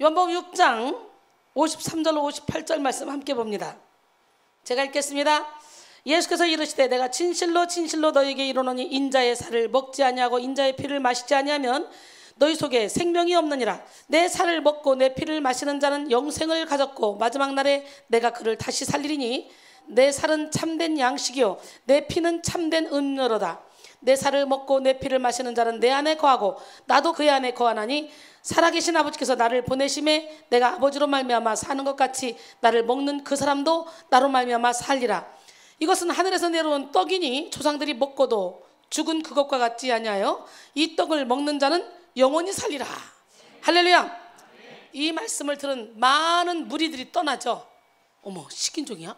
요한복음 6장 53절로 58절 말씀 함께 봅니다. 제가 읽겠습니다. 예수께서 이르시되 내가 진실로 진실로 너희에게 이르노니 인자의 살을 먹지 아니하고 인자의 피를 마시지 아니하면 너희 속에 생명이 없느니라. 내 살을 먹고 내 피를 마시는 자는 영생을 가졌고 마지막 날에 내가 그를 다시 살리리니 내 살은 참된 양식이요 내 피는 참된 음료로다. 내 살을 먹고 내 피를 마시는 자는 내 안에 거하고 나도 그의 안에 거하나니 살아계신 아버지께서 나를 보내심에 내가 아버지로 말미암아 사는 것 같이 나를 먹는 그 사람도 나로 말미암아 살리라. 이것은 하늘에서 내려온 떡이니 조상들이 먹고도 죽은 그것과 같지 아니하여 이 떡을 먹는 자는 영원히 살리라. 할렐루야. 이 말씀을 들은 많은 무리들이 떠나죠. 어머, 식인종이야?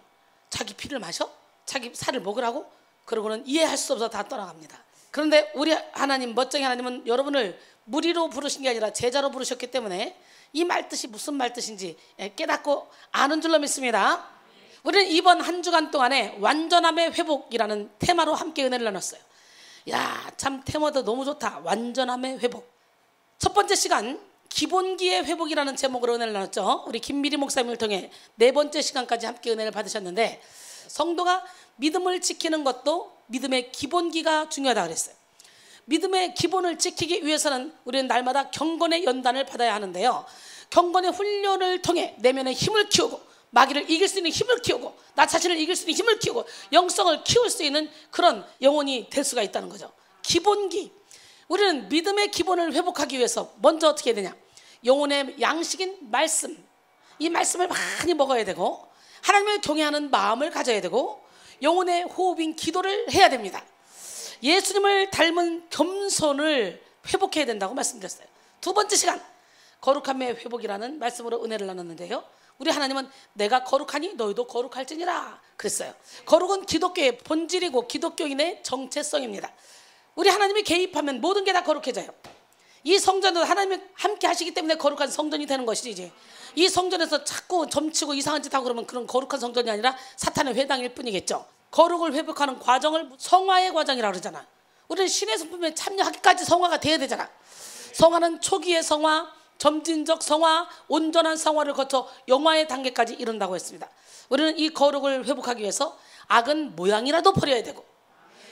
자기 피를 마셔? 자기 살을 먹으라고? 그러고는 이해할 수 없어 다 떠나갑니다. 그런데 우리 하나님, 멋쟁이 하나님은 여러분을 무리로 부르신 게 아니라 제자로 부르셨기 때문에 이 말뜻이 무슨 말뜻인지 깨닫고 아는 줄로 믿습니다. 우리는 이번 한 주간 동안에 완전함의 회복이라는 테마로 함께 은혜를 나눴어요. 야, 참 테마도 너무 좋다. 완전함의 회복. 첫 번째 시간 기본기의 회복이라는 제목으로 은혜를 나눴죠. 우리 김미리 목사님을 통해 네 번째 시간까지 함께 은혜를 받으셨는데, 성도가 믿음을 지키는 것도 믿음의 기본기가 중요하다고 그랬어요. 믿음의 기본을 지키기 위해서는 우리는 날마다 경건의 연단을 받아야 하는데요, 경건의 훈련을 통해 내면의 힘을 키우고 마귀를 이길 수 있는 힘을 키우고 나 자신을 이길 수 있는 힘을 키우고 영성을 키울 수 있는 그런 영혼이 될 수가 있다는 거죠. 기본기. 우리는 믿음의 기본을 회복하기 위해서 먼저 어떻게 해야 되냐, 영혼의 양식인 말씀, 이 말씀을 많이 먹어야 되고 하나님을 경외하는 마음을 가져야 되고 영혼의 호흡인 기도를 해야 됩니다. 예수님을 닮은 겸손을 회복해야 된다고 말씀드렸어요. 두 번째 시간 거룩함의 회복이라는 말씀으로 은혜를 나눴는데요, 우리 하나님은 내가 거룩하니 너희도 거룩할지니라 그랬어요. 거룩은 기독교의 본질이고 기독교인의 정체성입니다. 우리 하나님이 개입하면 모든 게 다 거룩해져요. 이 성전은 하나님이 함께 하시기 때문에 거룩한 성전이 되는 것이지, 이제 이 성전에서 자꾸 점치고 이상한 짓 하고 그러면 그런 거룩한 성전이 아니라 사탄의 회당일 뿐이겠죠. 거룩을 회복하는 과정을 성화의 과정이라고 그러잖아. 우리는 신의 성품에 참여하기까지 성화가 돼야 되잖아. 성화는 초기의 성화, 점진적 성화, 온전한 성화를 거쳐 영화의 단계까지 이른다고 했습니다. 우리는 이 거룩을 회복하기 위해서 악은 모양이라도 버려야 되고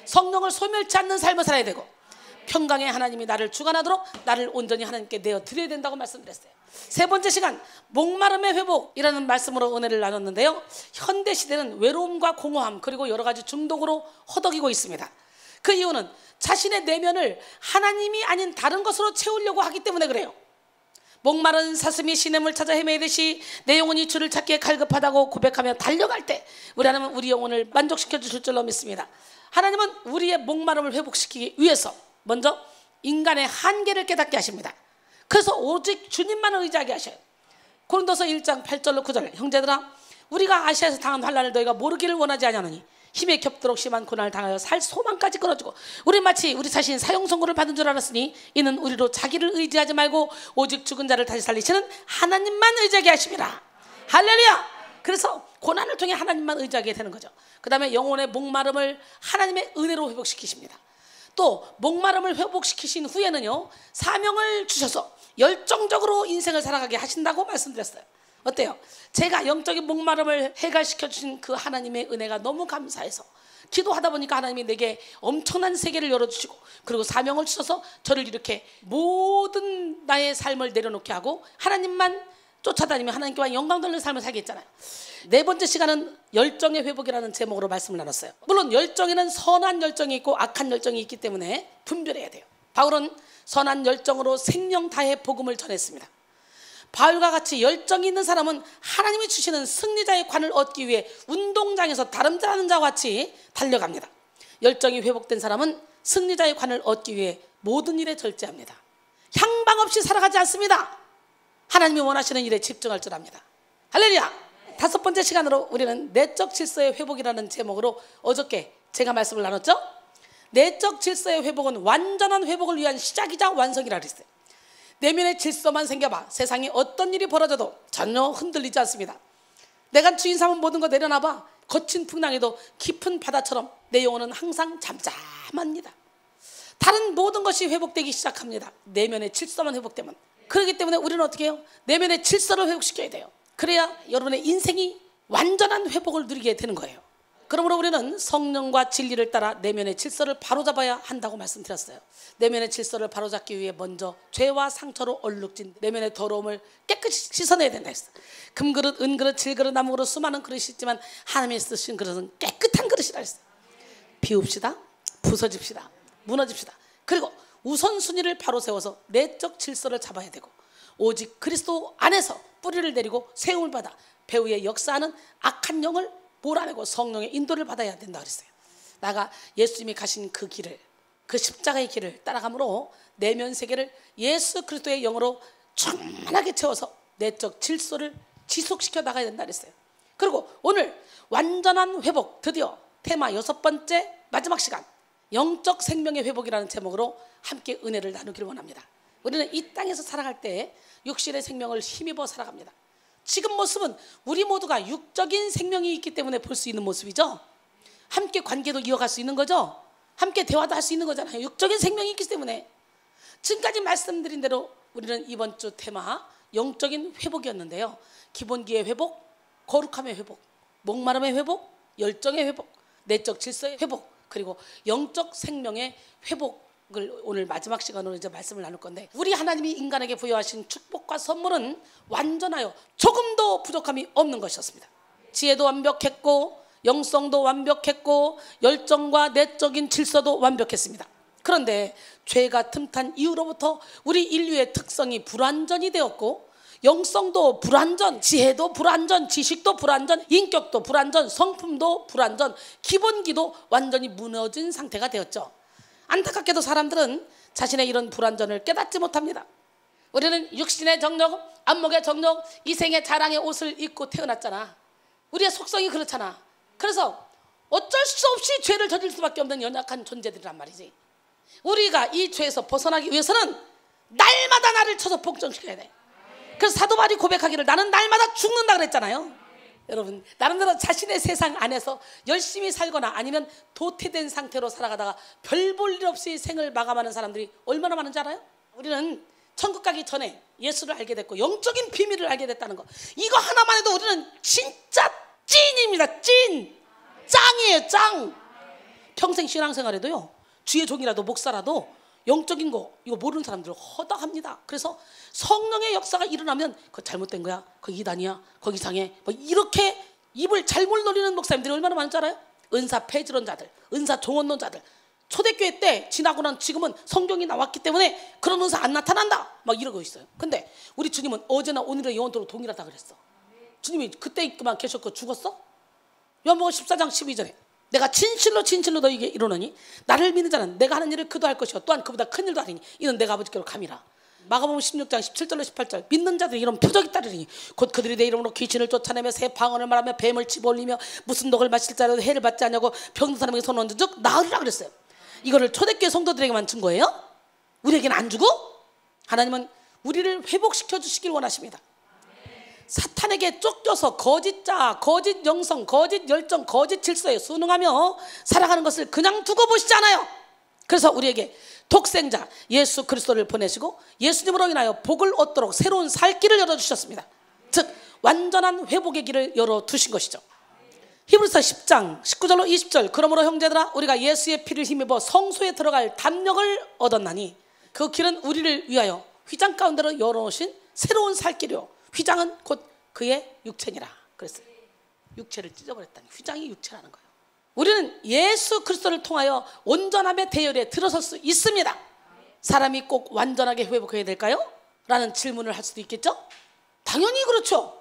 성령을 소멸치 않는 삶을 살아야 되고 평강의 하나님이 나를 주관하도록 나를 온전히 하나님께 내어 드려야 된다고 말씀드렸어요. 세 번째 시간 목마름의 회복이라는 말씀으로 은혜를 나눴는데요, 현대 시대는 외로움과 공허함 그리고 여러 가지 중독으로 허덕이고 있습니다. 그 이유는 자신의 내면을 하나님이 아닌 다른 것으로 채우려고 하기 때문에 그래요. 목마른 사슴이 시냇을 찾아 헤매듯이 내 영혼이 주를 찾기에 갈급하다고 고백하며 달려갈 때 우리 하나님은 우리 영혼을 만족시켜 주실 줄로 믿습니다. 하나님은 우리의 목마름을 회복시키기 위해서 먼저 인간의 한계를 깨닫게 하십니다. 그래서 오직 주님만을 의지하게 하셔요. 고린도서 1장 8절로 9절, 형제들아 우리가 아시아에서 당한 환난을 너희가 모르기를 원하지 아니하노니 힘에 겹도록 심한 고난을 당하여 살 소망까지 끊어주고 우리 마치 우리 자신 사형 선고를 받은 줄 알았으니 이는 우리로 자기를 의지하지 말고 오직 죽은 자를 다시 살리시는 하나님만 의지하게 하심이라. 할렐루야. 그래서 고난을 통해 하나님만 의지하게 되는 거죠. 그 다음에 영혼의 목마름을 하나님의 은혜로 회복시키십니다. 또 목마름을 회복시키신 후에는요, 사명을 주셔서 열정적으로 인생을 살아가게 하신다고 말씀드렸어요. 어때요? 제가 영적인 목마름을 해결시켜 주신 그 하나님의 은혜가 너무 감사해서 기도하다 보니까 하나님이 내게 엄청난 세계를 열어주시고 그리고 사명을 주셔서 저를 이렇게 모든 나의 삶을 내려놓게 하고 하나님만 쫓아다니며 하나님께만 영광 돌리는 삶을 살게 했잖아요. 네 번째 시간은 열정의 회복이라는 제목으로 말씀을 나눴어요. 물론 열정에는 선한 열정이 있고 악한 열정이 있기 때문에 분별해야 돼요. 바울은 선한 열정으로 생명 다해 복음을 전했습니다. 바울과 같이 열정이 있는 사람은 하나님이 주시는 승리자의 관을 얻기 위해 운동장에서 다름질하는 자와 같이 달려갑니다. 열정이 회복된 사람은 승리자의 관을 얻기 위해 모든 일에 절제합니다. 향방 없이 살아가지 않습니다. 하나님이 원하시는 일에 집중할 줄 압니다. 할렐루야. 다섯 번째 시간으로 우리는 내적 질서의 회복이라는 제목으로 어저께 제가 말씀을 나눴죠. 내적 질서의 회복은 완전한 회복을 위한 시작이자 완성이라 그랬어요. 내면의 질서만 생겨봐 세상에 어떤 일이 벌어져도 전혀 흔들리지 않습니다. 내가 주인 삼은 모든 거 내려놔봐 거친 풍랑에도 깊은 바다처럼 내 영혼은 항상 잠잠합니다. 다른 모든 것이 회복되기 시작합니다. 내면의 질서만 회복되면. 그렇기 때문에 우리는 어떻게 해요? 내면의 질서를 회복시켜야 돼요. 그래야 여러분의 인생이 완전한 회복을 누리게 되는 거예요. 그러므로 우리는 성령과 진리를 따라 내면의 질서를 바로잡아야 한다고 말씀드렸어요. 내면의 질서를 바로잡기 위해 먼저 죄와 상처로 얼룩진 내면의 더러움을 깨끗이 씻어내야 된다 했어요. 금그릇, 은그릇, 질그릇, 나무그릇 수많은 그릇이 있지만 하나님이 쓰신 그릇은 깨끗한 그릇이라 했어요. 비웁시다. 부서집시다. 무너집시다. 그리고 우선순위를 바로 세워서 내적 질서를 잡아야 되고 오직 그리스도 안에서 뿌리를 내리고 세움을 받아 배후에 역사하는 악한 영을 몰아내고 성령의 인도를 받아야 된다 그랬어요. 나가 예수님이 가신 그 길을, 그 십자가의 길을 따라감으로 내면 세계를 예수 그리스도의 영으로 충만하게 채워서 내적 질서를 지속시켜 나가야 된다 그랬어요. 그리고 오늘 완전한 회복, 드디어 테마 6번째 마지막 시간, 영적 생명의 회복이라는 제목으로 함께 은혜를 나누기를 원합니다. 우리는 이 땅에서 살아갈 때 육신의 생명을 힘입어 살아갑니다. 지금 모습은 우리 모두가 육적인 생명이 있기 때문에 볼 수 있는 모습이죠. 함께 관계도 이어갈 수 있는 거죠. 함께 대화도 할 수 있는 거잖아요. 육적인 생명이 있기 때문에. 지금까지 말씀드린 대로 우리는 이번 주 테마 영적인 회복이었는데요. 기본기의 회복, 거룩함의 회복, 목마름의 회복, 열정의 회복, 내적 질서의 회복, 그리고 영적 생명의 회복을 오늘 마지막 시간으로 이제 말씀을 나눌 건데, 우리 하나님이 인간에게 부여하신 축복과 선물은 완전하여 조금도 부족함이 없는 것이었습니다. 지혜도 완벽했고 영성도 완벽했고 열정과 내적인 질서도 완벽했습니다. 그런데 죄가 틈탄 이후로부터 우리 인류의 특성이 불완전이 되었고 영성도 불완전, 지혜도 불완전, 지식도 불완전, 인격도 불완전, 성품도 불완전, 기본기도 완전히 무너진 상태가 되었죠. 안타깝게도 사람들은 자신의 이런 불완전을 깨닫지 못합니다. 우리는 육신의 정력, 안목의 정력, 이생의 자랑의 옷을 입고 태어났잖아. 우리의 속성이 그렇잖아. 그래서 어쩔 수 없이 죄를 저질 수밖에 없는 연약한 존재들이란 말이지. 우리가 이 죄에서 벗어나기 위해서는 날마다 나를 쳐서 복종시켜야 돼. 그래서 사도 바울이 고백하기를 나는 날마다 죽는다 그랬잖아요. 여러분, 나름대로 자신의 세상 안에서 열심히 살거나 아니면 도태된 상태로 살아가다가 별 볼 일 없이 생을 마감하는 사람들이 얼마나 많은지 알아요? 우리는 천국 가기 전에 예수를 알게 됐고 영적인 비밀을 알게 됐다는 거, 이거 하나만 해도 우리는 진짜 찐입니다. 찐! 짱이에요. 짱! 평생 신앙생활에도요, 주의 종이라도 목사라도 영적인 거 이거 모르는 사람들은 허다합니다. 그래서 성령의 역사가 일어나면 그거 잘못된 거야, 그거 이단이야, 거기 이상해, 뭐 이렇게 입을 잘못 놀리는 목사님들이 얼마나 많은지 알아요? 은사 폐지론자들, 은사 종언론자들, 초대교회 때 지나고 난 지금은 성경이 나왔기 때문에 그런 은사 안 나타난다 막 이러고 있어요. 근데 우리 주님은 어제나 오늘의 영원토록 동일하다 그랬어. 주님이 그때 있기만 계셨고 죽었어? 요한복음 14장 12절에 내가 진실로 진실로 너에게 이르노니 나를 믿는 자는 내가 하는 일을 그도 할 것이요 또한 그보다 큰 일도 하리니 이는 내가 아버지께로 감이라. 마가복음 16장 17절로 18절 믿는 자들이 이런 표적이 따르리니 곧 그들이 내 이름으로 귀신을 쫓아내며 새 방언을 말하며 뱀을 집어올리며 무슨 독을 마실 자라도 해를 받지 않냐고 병든 사람에게 손 얹은 즉 나으리라 그랬어요. 이거를 초대교회 성도들에게만 준 거예요? 우리에게는 안 주고? 하나님은 우리를 회복시켜 주시길 원하십니다. 사탄에게 쫓겨서 거짓자, 거짓 영성, 거짓 열정, 거짓 질서에 순응하며 살아가는 것을 그냥 두고 보시지 않아요. 그래서 우리에게 독생자 예수 그리스도를 보내시고 예수님으로 인하여 복을 얻도록 새로운 살 길을 열어주셨습니다. 즉 완전한 회복의 길을 열어두신 것이죠. 히브리서 10장 19절로 20절 그러므로 형제들아 우리가 예수의 피를 힘입어 성소에 들어갈 담력을 얻었나니 그 길은 우리를 위하여 휘장 가운데로 열어놓으신 새로운 살 길이요 휘장은 곧 그의 육체니라 그랬어요. 육체를 찢어버렸다니 휘장이 육체라는 거예요. 우리는 예수 그리스도를 통하여 온전함의 대열에 들어설 수 있습니다. 사람이 꼭 완전하게 회복해야 될까요? 라는 질문을 할 수도 있겠죠? 당연히 그렇죠.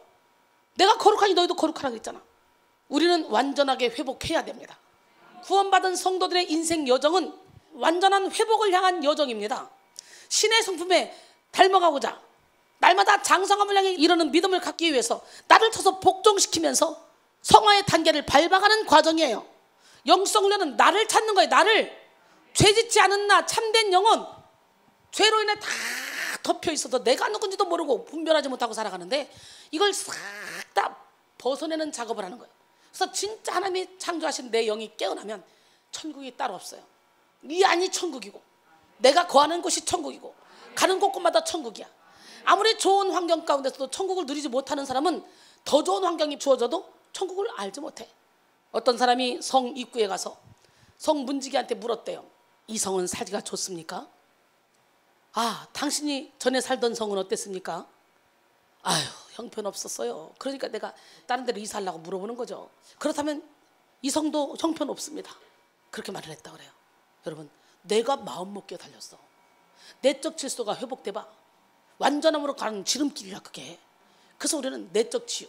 내가 거룩하니 너희도 거룩하라 그랬잖아. 우리는 완전하게 회복해야 됩니다. 구원받은 성도들의 인생 여정은 완전한 회복을 향한 여정입니다. 신의 성품에 닮아가고자 날마다 장성함을 향해 이르는 믿음을 갖기 위해서 나를 쳐서 복종시키면서 성화의 단계를 밟아가는 과정이에요. 영성훈련은 나를 찾는 거예요. 나를. 죄짓지 않은 나 참된 영혼, 죄로 인해 다 덮여 있어서 내가 누군지도 모르고 분별하지 못하고 살아가는데 이걸 싹 다 벗어내는 작업을 하는 거예요. 그래서 진짜 하나님이 창조하신 내 영이 깨어나면 천국이 따로 없어요. 이 안이 천국이고 내가 거하는 곳이 천국이고 가는 곳곳마다 천국이야. 아무리 좋은 환경 가운데서도 천국을 누리지 못하는 사람은 더 좋은 환경이 주어져도 천국을 알지 못해. 어떤 사람이 성 입구에 가서 성 문지기한테 물었대요. 이 성은 살기가 좋습니까? 아, 당신이 전에 살던 성은 어땠습니까? 아유, 형편없었어요. 그러니까 내가 다른 데로 이사하려고 물어보는 거죠. 그렇다면 이 성도 형편없습니다. 그렇게 말을 했다 그래요. 여러분, 내가 마음먹기에 달렸어. 내적 질서가 회복돼봐. 완전함으로 가는 지름길이라 그게. 그래서 우리는 내적 치유,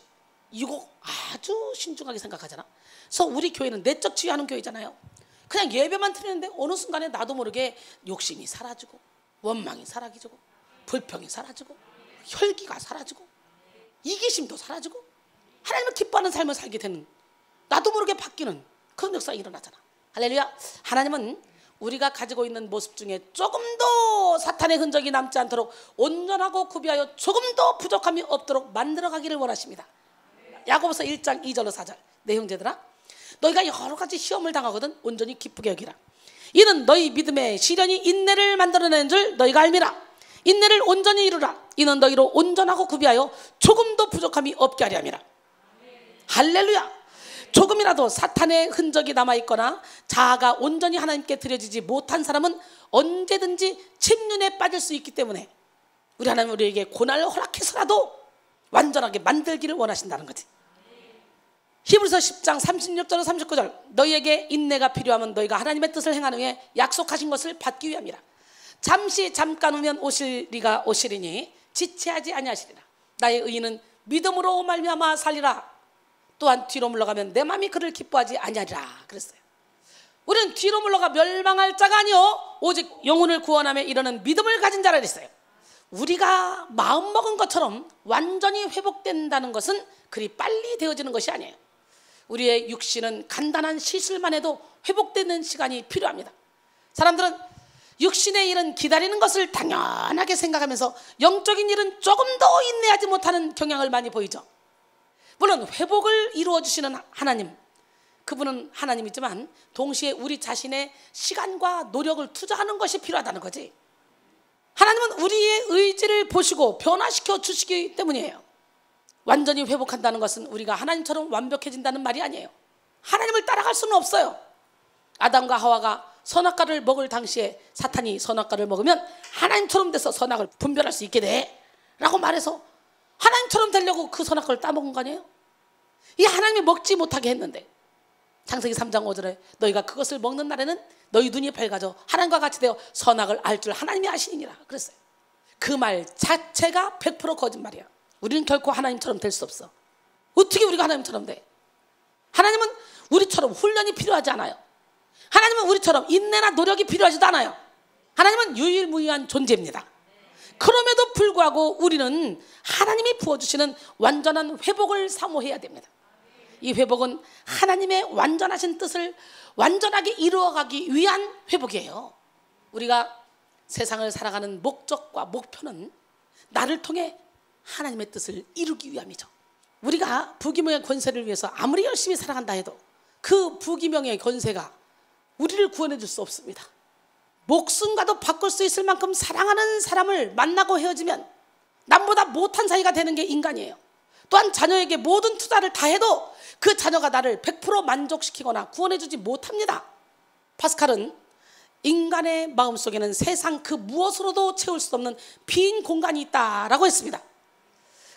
이거 아주 신중하게 생각하잖아. 그래서 우리 교회는 내적 치유하는 교회잖아요. 그냥 예배만 드리는데 어느 순간에 나도 모르게 욕심이 사라지고, 원망이 사라지고, 불평이 사라지고, 혈기가 사라지고, 이기심도 사라지고, 하나님을 기뻐하는 삶을 살게 되는, 나도 모르게 바뀌는 그런 역사가 일어나잖아. 할렐루야. 하나님은 우리가 가지고 있는 모습 중에 조금도 사탄의 흔적이 남지 않도록 온전하고 구비하여 조금도 부족함이 없도록 만들어가기를 원하십니다. 야고보서 1장 2절로 4절. 내 형제들아, 너희가 여러 가지 시험을 당하거든 온전히 기쁘게 여기라. 이는 너희 믿음의 시련이 인내를 만들어내는 줄 너희가 알미라. 인내를 온전히 이루라. 이는 너희로 온전하고 구비하여 조금도 부족함이 없게 하려 함이라. 할렐루야. 조금이라도 사탄의 흔적이 남아있거나 자아가 온전히 하나님께 드려지지 못한 사람은 언제든지 침륜에 빠질 수 있기 때문에 우리 하나님 우리에게 고난을 허락해서라도 완전하게 만들기를 원하신다는 거지. 히브리서 10장 36절로 39절. 너희에게 인내가 필요하면 너희가 하나님의 뜻을 행한 후에 약속하신 것을 받기 위함이라. 잠깐 후면 오시리가 오시리니 지체하지 아니하시리라. 나의 의인은 믿음으로 말미암아 살리라. 또한 뒤로 물러가면 내 마음이 그를 기뻐하지 아니하리라 그랬어요. 우리는 뒤로 물러가 멸망할 자가 아니요 오직 영혼을 구원하며 이르는 믿음을 가진 자라 그랬어요. 우리가 마음먹은 것처럼 완전히 회복된다는 것은 그리 빨리 되어지는 것이 아니에요. 우리의 육신은 간단한 시술만 해도 회복되는 시간이 필요합니다. 사람들은 육신의 일은 기다리는 것을 당연하게 생각하면서 영적인 일은 조금 더 인내하지 못하는 경향을 많이 보이죠. 물론 회복을 이루어주시는 하나님, 그분은 하나님이지만 동시에 우리 자신의 시간과 노력을 투자하는 것이 필요하다는 거지. 하나님은 우리의 의지를 보시고 변화시켜 주시기 때문이에요. 완전히 회복한다는 것은 우리가 하나님처럼 완벽해진다는 말이 아니에요. 하나님을 따라갈 수는 없어요. 아담과 하와가 선악과를 먹을 당시에 사탄이 선악과를 먹으면 하나님처럼 돼서 선악을 분별할 수 있게 돼 라고 말해서 하나님처럼 되려고 그 선악과를 따먹은 거 아니에요? 이 하나님이 먹지 못하게 했는데 창세기 3장 5절에 너희가 그것을 먹는 날에는 너희 눈이 밝아져 하나님과 같이 되어 선악을 알 줄 하나님이 아시니라 그랬어요. 그 말 자체가 100% 거짓말이야. 우리는 결코 하나님처럼 될 수 없어. 어떻게 우리가 하나님처럼 돼? 하나님은 우리처럼 훈련이 필요하지 않아요. 하나님은 우리처럼 인내나 노력이 필요하지도 않아요. 하나님은 유일무이한 존재입니다. 그럼에도 불구하고 우리는 하나님이 부어주시는 완전한 회복을 사모해야 됩니다. 이 회복은 하나님의 완전하신 뜻을 완전하게 이루어가기 위한 회복이에요. 우리가 세상을 살아가는 목적과 목표는 나를 통해 하나님의 뜻을 이루기 위함이죠. 우리가 부귀명의 권세를 위해서 아무리 열심히 살아간다 해도 그 부귀명의 권세가 우리를 구원해 줄 수 없습니다. 목숨과도 바꿀 수 있을 만큼 사랑하는 사람을 만나고 헤어지면 남보다 못한 사이가 되는 게 인간이에요. 또한 자녀에게 모든 투자를 다 해도 그 자녀가 나를 100% 만족시키거나 구원해 주지 못합니다. 파스칼은 인간의 마음속에는 세상 그 무엇으로도 채울 수 없는 빈 공간이 있다라고 했습니다.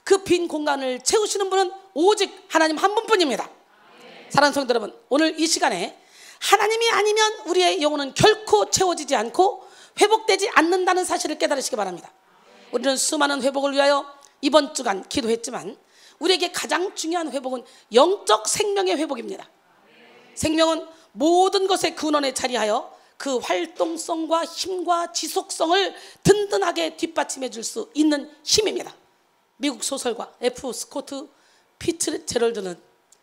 그 빈 공간을 채우시는 분은 오직 하나님 한 분뿐입니다. 사랑하는 성도 여러분, 오늘 이 시간에 하나님이 아니면 우리의 영혼은 결코 채워지지 않고 회복되지 않는다는 사실을 깨달으시기 바랍니다. 우리는 수많은 회복을 위하여 이번 주간 기도했지만 우리에게 가장 중요한 회복은 영적 생명의 회복입니다. 생명은 모든 것의 근원에 자리하여 그 활동성과 힘과 지속성을 든든하게 뒷받침해 줄 수 있는 힘입니다. 미국 소설가 F. 스코트 피츠제럴드는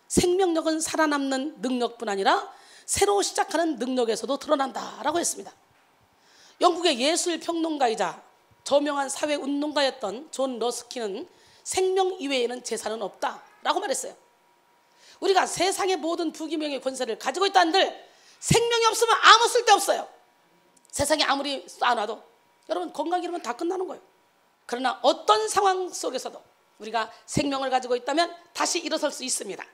생명력은 살아남는 능력뿐 아니라 새로 시작하는 능력에서도 드러난다라고 했습니다. 영국의 예술평론가이자 저명한 사회운동가였던 존 러스키는 생명 이외에는 재산은 없다라고 말했어요. 우리가 세상의 모든 부귀명의 권세를 가지고 있다 한들 생명이 없으면 아무 쓸데 없어요. 세상에 아무리 쌓아놔도 여러분 건강 잃으면 다 끝나는 거예요. 그러나 어떤 상황 속에서도 우리가 생명을 가지고 있다면 다시 일어설 수 있습니다.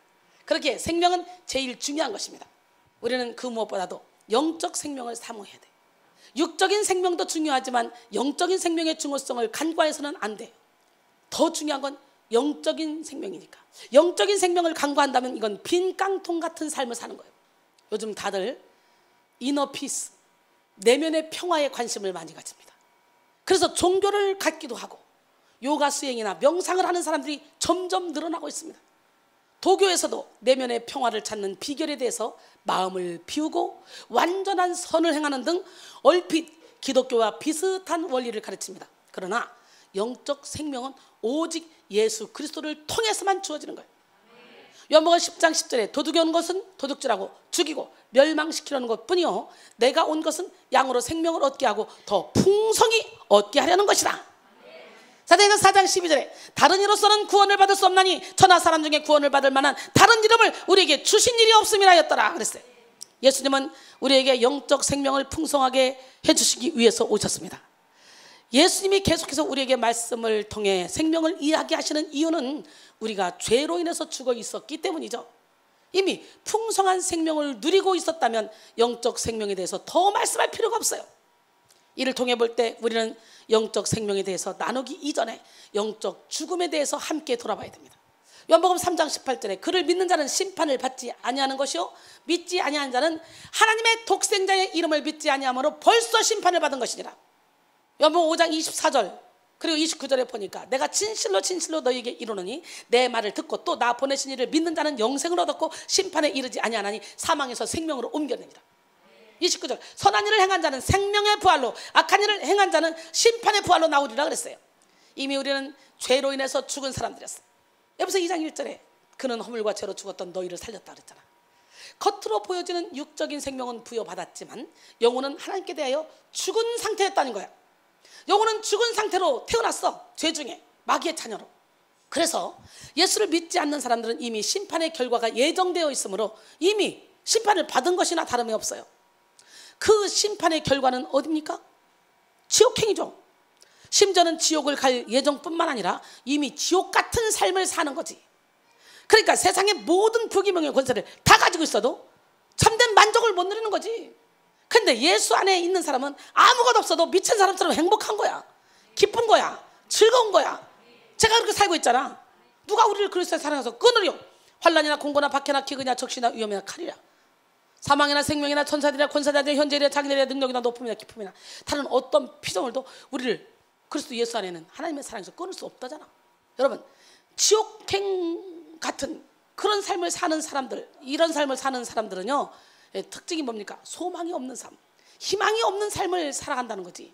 그렇게 생명은 제일 중요한 것입니다. 우리는 그 무엇보다도 영적 생명을 사모해야 돼. 육적인 생명도 중요하지만 영적인 생명의 중요성을 간과해서는 안 돼요. 더 중요한 건 영적인 생명이니까. 영적인 생명을 간과한다면 이건 빈 깡통 같은 삶을 사는 거예요. 요즘 다들 이너 피스, 내면의 평화에 관심을 많이 가집니다. 그래서 종교를 갖기도 하고 요가 수행이나 명상을 하는 사람들이 점점 늘어나고 있습니다. 도교에서도 내면의 평화를 찾는 비결에 대해서 마음을 비우고 완전한 선을 행하는 등 얼핏 기독교와 비슷한 원리를 가르칩니다. 그러나 영적 생명은 오직 예수 그리스도를 통해서만 주어지는 거예요. 요한복음 10장 10절에 도둑이 온 것은 도둑질하고 죽이고 멸망시키려는 것뿐이요 내가 온 것은 양으로 생명을 얻게 하고 더 풍성히 얻게 하려는 것이다. 사도행전 4장 12절에 다른 이로서는 구원을 받을 수 없나니 천하 사람 중에 구원을 받을 만한 다른 이름을 우리에게 주신 일이 없음이라 하였더라 그랬어요. 예수님은 우리에게 영적 생명을 풍성하게 해주시기 위해서 오셨습니다. 예수님이 계속해서 우리에게 말씀을 통해 생명을 이야기하시는 이유는 우리가 죄로 인해서 죽어 있었기 때문이죠. 이미 풍성한 생명을 누리고 있었다면 영적 생명에 대해서 더 말씀할 필요가 없어요. 이를 통해 볼 때 우리는 영적 생명에 대해서 나누기 이전에 영적 죽음에 대해서 함께 돌아봐야 됩니다. 요한복음 3장 18절에 그를 믿는 자는 심판을 받지 아니하는 것이요 믿지 아니하는 자는 하나님의 독생자의 이름을 믿지 아니함으로 벌써 심판을 받은 것이니라. 요한복음 5장 24절 그리고 29절에 보니까 내가 진실로 진실로 너희에게 이르노니 내 말을 듣고 또 나 보내신 이를 믿는 자는 영생을 얻었고 심판에 이르지 아니하나니 사망에서 생명으로 옮겨냅니다. 29절 선한 일을 행한 자는 생명의 부활로 악한 일을 행한 자는 심판의 부활로 나오리라 그랬어요. 이미 우리는 죄로 인해서 죽은 사람들이었어요. 에베소 2장 1절에 그는 허물과 죄로 죽었던 너희를 살렸다 그랬잖아. 겉으로 보여지는 육적인 생명은 부여받았지만 영혼은 하나님께 대하여 죽은 상태였다는 거야. 영혼은 죽은 상태로 태어났어. 죄 중에 마귀의 자녀로. 그래서 예수를 믿지 않는 사람들은 이미 심판의 결과가 예정되어 있으므로 이미 심판을 받은 것이나 다름이 없어요. 그 심판의 결과는 어디입니까? 지옥행이죠. 심지어는 지옥을 갈 예정뿐만 아니라 이미 지옥 같은 삶을 사는 거지. 그러니까 세상의 모든 부귀명예 권세를 다 가지고 있어도 참된 만족을 못 누리는 거지. 근데 예수 안에 있는 사람은 아무것도 없어도 미친 사람처럼 행복한 거야. 기쁜 거야. 즐거운 거야. 제가 그렇게 살고 있잖아. 누가 우리를 그리스도에 사랑해서 끊으려. 환난이나 공고나 박해나 기근이나 적시나 위험이나 칼이라. 사망이나 생명이나 천사들이나 권사자들이나 현재이나 장래이나 능력이나 높음이나 기쁨이나 다른 어떤 피조물도 우리를 그리스도 예수 안에는 하나님의 사랑에서 끊을 수 없다잖아. 여러분 지옥행 같은 그런 삶을 사는 사람들, 이런 삶을 사는 사람들은요 특징이 뭡니까? 소망이 없는 삶, 희망이 없는 삶을 살아간다는 거지.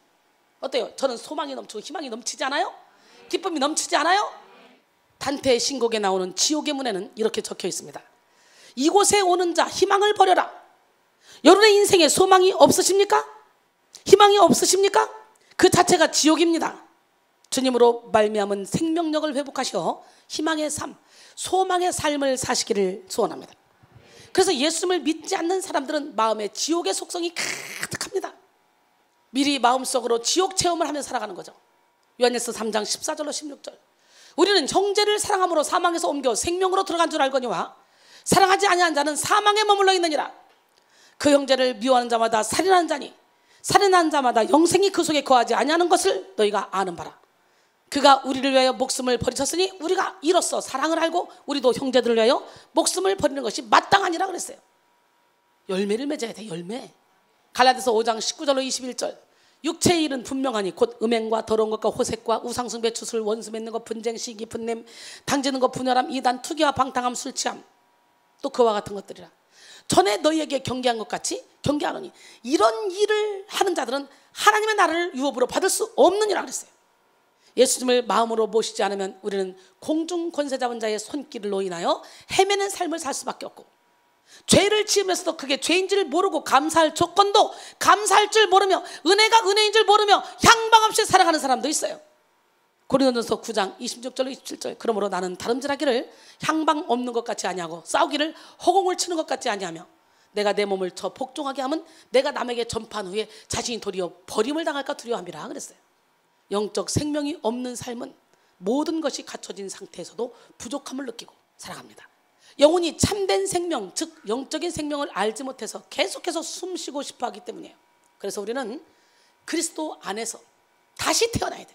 어때요? 저는 소망이 넘치고 희망이 넘치지 않아요? 기쁨이 넘치지 않아요? 단테의 신곡에 나오는 지옥의 문에는 이렇게 적혀 있습니다. 이곳에 오는 자 희망을 버려라. 여러분의 인생에 소망이 없으십니까? 희망이 없으십니까? 그 자체가 지옥입니다. 주님으로 말미암은 생명력을 회복하셔 희망의 삶, 소망의 삶을 사시기를 소원합니다. 그래서 예수님을 믿지 않는 사람들은 마음에 지옥의 속성이 가득합니다. 미리 마음속으로 지옥 체험을 하며 살아가는 거죠. 요한일서 3장 14절로 16절 우리는 형제를 사랑함으로 사망에서 옮겨 생명으로 들어간 줄 알거니와 사랑하지 아니한 자는 사망에 머물러 있느니라. 그 형제를 미워하는 자마다 살인하는 자니 살인하는 자마다 영생이 그 속에 거하지 아니하는 것을 너희가 아는 바라. 그가 우리를 위하여 목숨을 버리셨으니 우리가 이로써 사랑을 알고 우리도 형제들을 위하여 목숨을 버리는 것이 마땅하니라 그랬어요. 열매를 맺어야 돼. 열매. 갈라디아서 5장 19절로 21절 육체의 일은 분명하니 곧 음행과 더러운 것과 호색과 우상숭배 추술 원수 맺는 것 분쟁 시기 분냄 당지는 것 분열함 이단 투기와 방탕함 술 취함 또 그와 같은 것들이라. 전에 너희에게 경계한 것 같이 경계하노니 이런 일을 하는 자들은 하나님의 나라를 유업으로 받을 수 없느니라 그랬어요. 예수님을 마음으로 모시지 않으면 우리는 공중 권세 잡은 자의 손길로 인하여 헤매는 삶을 살 수밖에 없고 죄를 지으면서도 그게 죄인지를 모르고 감사할 조건도 감사할 줄 모르며 은혜가 은혜인 줄 모르며 향방 없이 살아가는 사람도 있어요. 고린도전서 9장 26절로 27절 그러므로 나는 다름질하기를 향방 없는 것 같이 아니하고 싸우기를 허공을 치는 것 같지 아니하며 내가 내 몸을 저 복종하게 하면 내가 남에게 전파한 후에 자신이 도리어 버림을 당할까 두려워함이라 그랬어요. 영적 생명이 없는 삶은 모든 것이 갖춰진 상태에서도 부족함을 느끼고 살아갑니다. 영혼이 참된 생명, 즉 영적인 생명을 알지 못해서 계속해서 숨쉬고 싶어 하기 때문이에요. 그래서 우리는 그리스도 안에서 다시 태어나야 돼.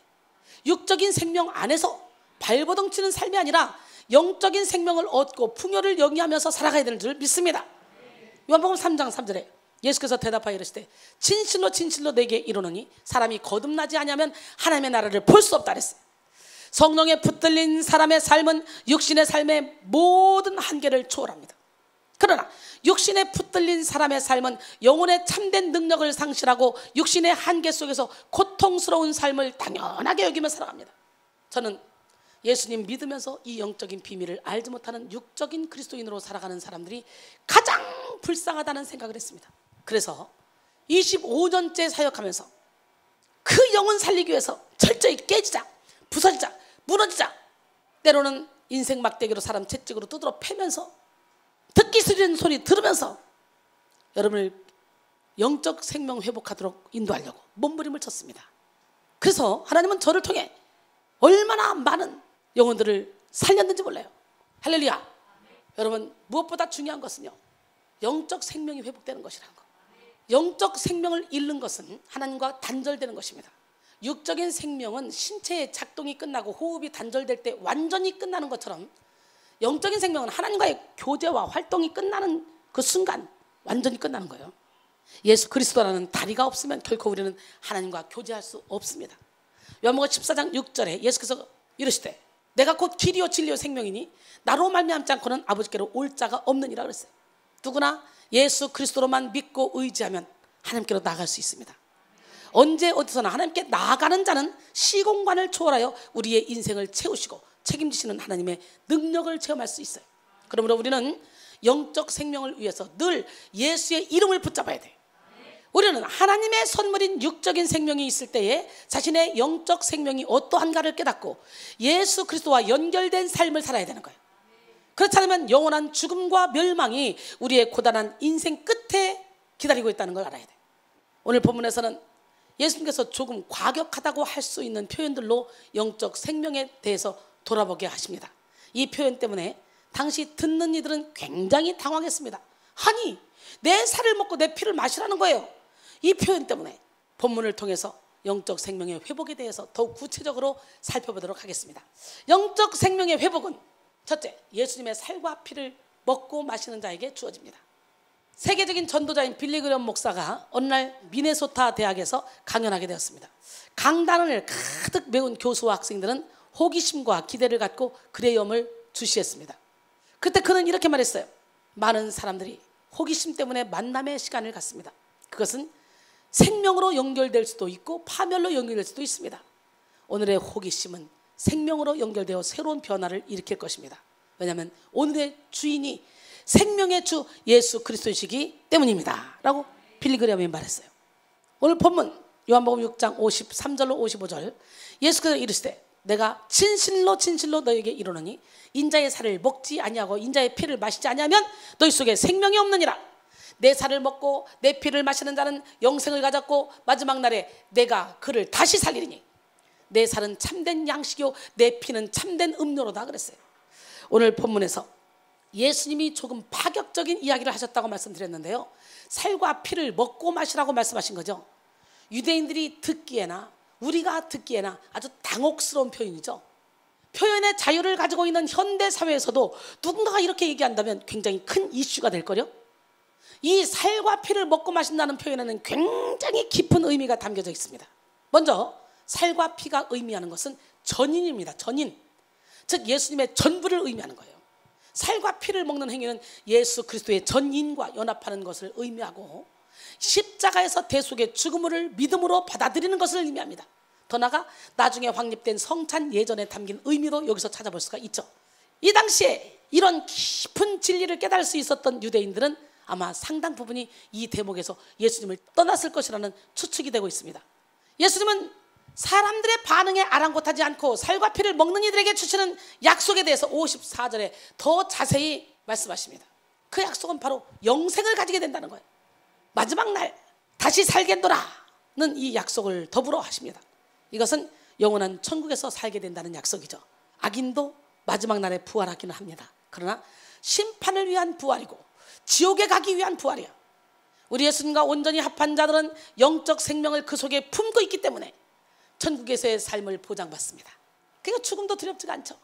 육적인 생명 안에서 발버둥 치는 삶이 아니라 영적인 생명을 얻고 풍요를 영위하면서 살아가야 되는 줄 믿습니다. 요한복음 3장 3절에 예수께서 대답하여 이르시되 진실로 진실로 내게 이르노니 사람이 거듭나지 아니하면 하나님의 나라를 볼 수 없다 그랬어요. 성령에 붙들린 사람의 삶은 육신의 삶의 모든 한계를 초월합니다. 그러나 육신에 붙들린 사람의 삶은 영혼의 참된 능력을 상실하고 육신의 한계 속에서 고통스러운 삶을 당연하게 여기며 살아갑니다. 저는 예수님 믿으면서 이 영적인 비밀을 알지 못하는 육적인 그리스도인으로 살아가는 사람들이 가장 불쌍하다는 생각을 했습니다. 그래서 25년째 사역하면서 그 영혼 살리기 위해서 철저히 깨지자, 부서지자, 무너지자, 때로는 인생 막대기로 사람 채찍으로 두드러 패면서 듣기 싫은 소리 들으면서 여러분을 영적 생명 회복하도록 인도하려고 몸부림을 쳤습니다. 그래서 하나님은 저를 통해 얼마나 많은 영혼들을 살렸는지 몰라요. 할렐루야. 여러분, 무엇보다 중요한 것은요, 영적 생명이 회복되는 것이라는 거. 영적 생명을 잃는 것은 하나님과 단절되는 것입니다. 육적인 생명은 신체의 작동이 끝나고 호흡이 단절될 때 완전히 끝나는 것처럼 영적인 생명은 하나님과의 교제와 활동이 끝나는 그 순간 완전히 끝나는 거예요. 예수 그리스도라는 다리가 없으면 결코 우리는 하나님과 교제할 수 없습니다. 요한복음 14장 6절에 예수께서 이르시되 내가 곧 길이요 진리요 생명이니 나로 말미암지 않고는 아버지께로 올 자가 없느니라 그랬어요. 누구나 예수 그리스도로만 믿고 의지하면 하나님께로 나아갈 수 있습니다. 언제 어디서나 하나님께 나아가는 자는 시공간을 초월하여 우리의 인생을 채우시고 책임지시는 하나님의 능력을 체험할 수 있어요. 그러므로 우리는 영적 생명을 위해서 늘 예수의 이름을 붙잡아야 돼요. 우리는 하나님의 선물인 육적인 생명이 있을 때에 자신의 영적 생명이 어떠한가를 깨닫고 예수 그리스도와 연결된 삶을 살아야 되는 거예요. 그렇지 않으면 영원한 죽음과 멸망이 우리의 고단한 인생 끝에 기다리고 있다는 걸 알아야 돼요. 오늘 본문에서는 예수님께서 조금 과격하다고 할 수 있는 표현들로 영적 생명에 대해서 돌아보게 하십니다. 이 표현 때문에 당시 듣는 이들은 굉장히 당황했습니다. 아니, 내 살을 먹고 내 피를 마시라는 거예요. 이 표현 때문에 본문을 통해서 영적 생명의 회복에 대해서 더욱 구체적으로 살펴보도록 하겠습니다. 영적 생명의 회복은 첫째, 예수님의 살과 피를 먹고 마시는 자에게 주어집니다. 세계적인 전도자인 빌리 그레엄 목사가 어느 날 미네소타 대학에서 강연하게 되었습니다. 강단을 가득 메운 교수와 학생들은 호기심과 기대를 갖고 그레엄을 주시했습니다. 그때 그는 이렇게 말했어요. 많은 사람들이 호기심 때문에 만남의 시간을 갖습니다. 그것은 생명으로 연결될 수도 있고 파멸로 연결될 수도 있습니다. 오늘의 호기심은 생명으로 연결되어 새로운 변화를 일으킬 것입니다. 왜냐하면 오늘의 주인이 생명의 주 예수 그리스도이시기 때문입니다 라고 빌리 그레엄이 말했어요. 오늘 본문 요한복음 6장 53절로 55절 예수께서 이르시되 내가 진실로 진실로 너에게 이르노니 인자의 살을 먹지 아니하고 인자의 피를 마시지 아니하면 너희 속에 생명이 없느니라. 내 살을 먹고 내 피를 마시는 자는 영생을 가졌고 마지막 날에 내가 그를 다시 살리리니 내 살은 참된 양식이요 내 피는 참된 음료로다 그랬어요. 오늘 본문에서 예수님이 조금 파격적인 이야기를 하셨다고 말씀드렸는데요. 살과 피를 먹고 마시라고 말씀하신 거죠. 유대인들이 듣기에나 우리가 듣기에나 아주 당혹스러운 표현이죠. 표현의 자유를 가지고 있는 현대 사회에서도 누군가가 이렇게 얘기한다면 굉장히 큰 이슈가 될 거요. 이 살과 피를 먹고 마신다는 표현에는 굉장히 깊은 의미가 담겨져 있습니다. 먼저 살과 피가 의미하는 것은 전인입니다. 전인, 즉 예수님의 전부를 의미하는 거예요. 살과 피를 먹는 행위는 예수 그리스도의 전인과 연합하는 것을 의미하고 십자가에서 대속의 죽음을 믿음으로 받아들이는 것을 의미합니다. 더 나아가 나중에 확립된 성찬 예전에 담긴 의미도 여기서 찾아볼 수가 있죠. 이 당시에 이런 깊은 진리를 깨달을 수 있었던 유대인들은 아마 상당 부분이 이 대목에서 예수님을 떠났을 것이라는 추측이 되고 있습니다. 예수님은 사람들의 반응에 아랑곳하지 않고 살과 피를 먹는 이들에게 주시는 약속에 대해서 54절에 더 자세히 말씀하십니다. 그 약속은 바로 영생을 가지게 된다는 거예요. 마지막 날 다시 살겠노라는 이 약속을 더불어 하십니다. 이것은 영원한 천국에서 살게 된다는 약속이죠. 악인도 마지막 날에 부활하기는 합니다. 그러나 심판을 위한 부활이고 지옥에 가기 위한 부활이야. 우리 예수님과 온전히 합한 자들은 영적 생명을 그 속에 품고 있기 때문에 천국에서의 삶을 보장받습니다. 그러니까 죽음도 두렵지가 않죠.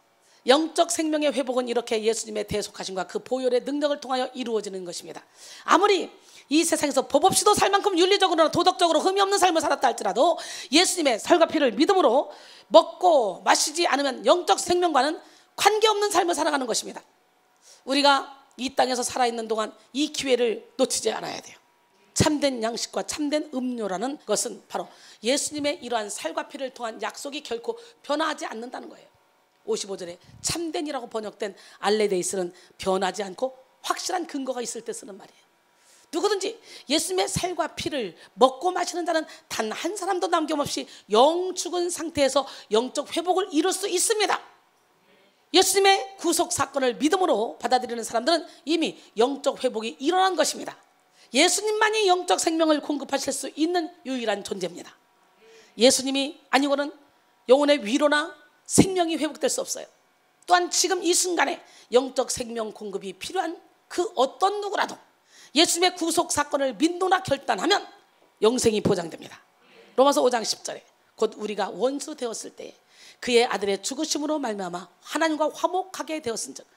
영적 생명의 회복은 이렇게 예수님의 대속하심과 그 보혈의 능력을 통하여 이루어지는 것입니다. 아무리 이 세상에서 법 없이도 살 만큼 윤리적으로나 도덕적으로 흠이 없는 삶을 살았다 할지라도 예수님의 살과 피를 믿음으로 먹고 마시지 않으면 영적 생명과는 관계없는 삶을 살아가는 것입니다. 우리가 이 땅에서 살아있는 동안 이 기회를 놓치지 않아야 돼요. 참된 양식과 참된 음료라는 것은 바로 예수님의 이러한 살과 피를 통한 약속이 결코 변화하지 않는다는 거예요. 55절에 참된이라고 번역된 알레데이스는 변하지 않고 확실한 근거가 있을 때 쓰는 말이에요. 누구든지 예수님의 살과 피를 먹고 마시는 자는 단 한 사람도 남김없이 영 죽은 상태에서 영적 회복을 이룰 수 있습니다. 예수님의 구속 사건을 믿음으로 받아들이는 사람들은 이미 영적 회복이 일어난 것입니다. 예수님만이 영적 생명을 공급하실 수 있는 유일한 존재입니다. 예수님이 아니고는 영혼의 위로나 생명이 회복될 수 없어요. 또한 지금 이 순간에 영적 생명 공급이 필요한 그 어떤 누구라도 예수님의 구속 사건을 믿노나 결단하면 영생이 보장됩니다. 로마서 5장 10절에 곧 우리가 원수 되었을 때에 그의 아들의 죽으심으로 말미암아 하나님과 화목하게 되었은즉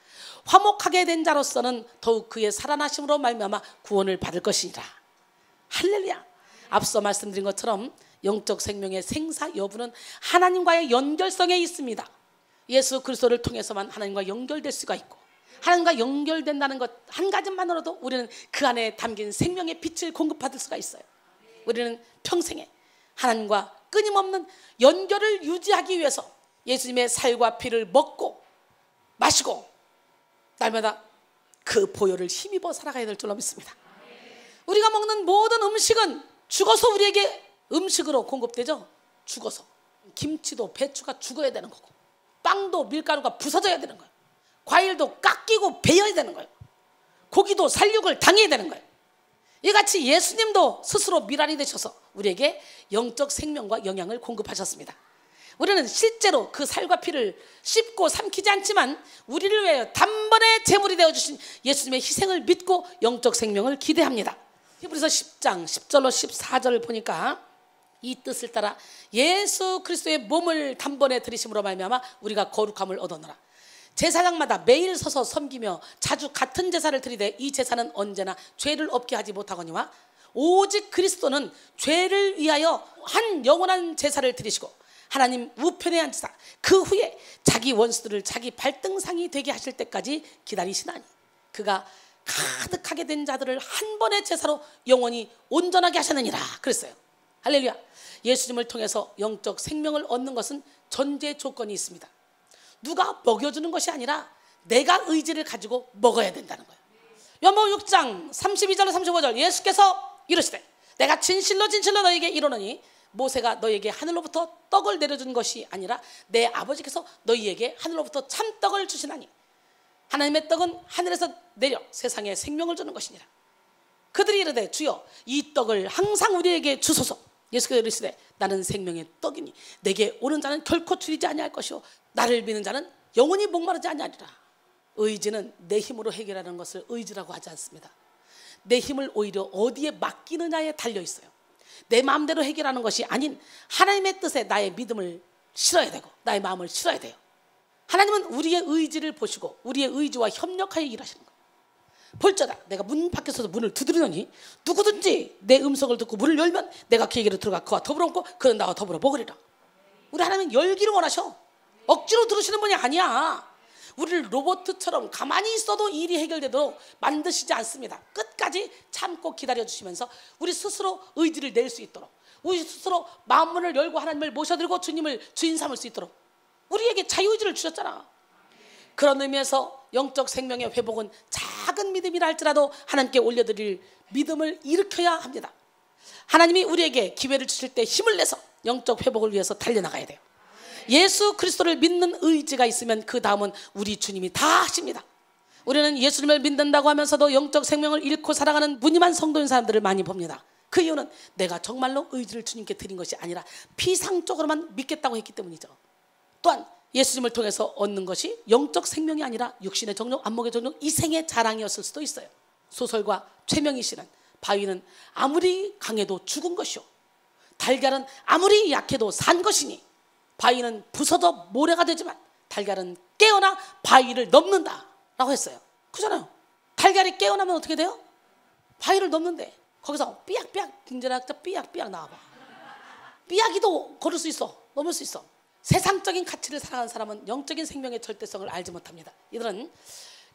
화목하게 된 자로서는 더욱 그의 살아나심으로 말미암아 구원을 받을 것이니라. 할렐루야. 앞서 말씀드린 것처럼 영적 생명의 생사 여부는 하나님과의 연결성에 있습니다. 예수 그리스도를 통해서만 하나님과 연결될 수가 있고 하나님과 연결된다는 것 한 가지만으로도 우리는 그 안에 담긴 생명의 빛을 공급받을 수가 있어요. 우리는 평생에 하나님과 끊임없는 연결을 유지하기 위해서 예수님의 살과 피를 먹고 마시고 날마다 그 보혈을 힘입어 살아가야 될 줄로 믿습니다. 우리가 먹는 모든 음식은 죽어서 우리에게 음식으로 공급되죠. 죽어서. 김치도 배추가 죽어야 되는 거고 빵도 밀가루가 부서져야 되는 거예요. 과일도 깎이고 베어야 되는 거예요. 고기도 살육을 당해야 되는 거예요. 이같이 예수님도 스스로 미랄이 되셔서 우리에게 영적 생명과 영양을 공급하셨습니다. 우리는 실제로 그 살과 피를 씹고 삼키지 않지만 우리를 위하여 단번에 제물이 되어주신 예수님의 희생을 믿고 영적 생명을 기대합니다. 히브리서 10장 10절로 14절을 보니까 이 뜻을 따라 예수 그리스도의 몸을 단번에 들이심으로 말미암아 우리가 거룩함을 얻어노라. 제사장마다 매일 서서 섬기며 자주 같은 제사를 드리되 이 제사는 언제나 죄를 없게 하지 못하거니와 오직 그리스도는 죄를 위하여 한 영원한 제사를 드리시고 하나님 우편에 앉으사 그 후에 자기 원수들을 자기 발등상이 되게 하실 때까지 기다리시나니 그가 가득하게 된 자들을 한 번의 제사로 영원히 온전하게 하셨느니라 그랬어요. 할렐루야. 예수님을 통해서 영적 생명을 얻는 것은 전제 조건이 있습니다. 누가 먹여주는 것이 아니라 내가 의지를 가지고 먹어야 된다는 거예요. 요한복음 6장 32절로 35절 예수께서 이르시되 내가 진실로 진실로 너에게 이르노니 모세가 너에게 하늘로부터 떡을 내려준 것이 아니라 내 아버지께서 너희에게 하늘로부터 참떡을 주시나니 하나님의 떡은 하늘에서 내려 세상에 생명을 주는 것이니라. 그들이 이르되 주여 이 떡을 항상 우리에게 주소서. 예수께서 이르시되 나는 생명의 떡이니 내게 오는 자는 결코 줄이지 아니할 것이요 나를 믿는 자는 영원히 목마르지 아니하리라. 의지는 내 힘으로 해결하는 것을 의지라고 하지 않습니다. 내 힘을 오히려 어디에 맡기느냐에 달려 있어요. 내 마음대로 해결하는 것이 아닌 하나님의 뜻에 나의 믿음을 실어야 되고 나의 마음을 실어야 돼요. 하나님은 우리의 의지를 보시고 우리의 의지와 협력하여 일하시는 거예요. 볼자다 내가 문 밖에서도 문을 두드리노니 누구든지 내 음성을 듣고 문을 열면 내가 그에게로 들어가 그와 더불어 먹고 그는 나와 더불어 먹으리라. 우리 하나님은 열기를 원하셔. 억지로 들으시는 분이 아니야. 우리를 로봇처럼 가만히 있어도 일이 해결되도록 만드시지 않습니다. 끝까지 참고 기다려주시면서 우리 스스로 의지를 낼 수 있도록 우리 스스로 마음문을 열고 하나님을 모셔들고 주님을 주인 삼을 수 있도록 우리에게 자유의지를 주셨잖아. 그런 의미에서 영적 생명의 회복은 작은 믿음이라 할지라도 하나님께 올려드릴 믿음을 일으켜야 합니다. 하나님이 우리에게 기회를 주실 때 힘을 내서 영적 회복을 위해서 달려나가야 돼요. 예수 그리스도를 믿는 의지가 있으면 그 다음은 우리 주님이 다 하십니다. 우리는 예수님을 믿는다고 하면서도 영적 생명을 잃고 살아가는 무늬만 성도인 사람들을 많이 봅니다. 그 이유는 내가 정말로 의지를 주님께 드린 것이 아니라 피상적으로만 믿겠다고 했기 때문이죠. 또한 예수님을 통해서 얻는 것이 영적 생명이 아니라 육신의 정욕, 안목의 정욕, 이생의 자랑이었을 수도 있어요. 소설가 최명희 씨는 바위는 아무리 강해도 죽은 것이요, 달걀은 아무리 약해도 산 것이니 바위는 부서져 모래가 되지만 달걀은 깨어나 바위를 넘는다 라고 했어요. 그잖아요. 달걀이 깨어나면 어떻게 돼요? 바위를 넘는데 거기서 삐약삐약, 경제학자 삐약삐약 나와봐. 삐약이도 걸을 수 있어, 넘을 수 있어. 세상적인 가치를 사랑하는 사람은 영적인 생명의 절대성을 알지 못합니다. 이들은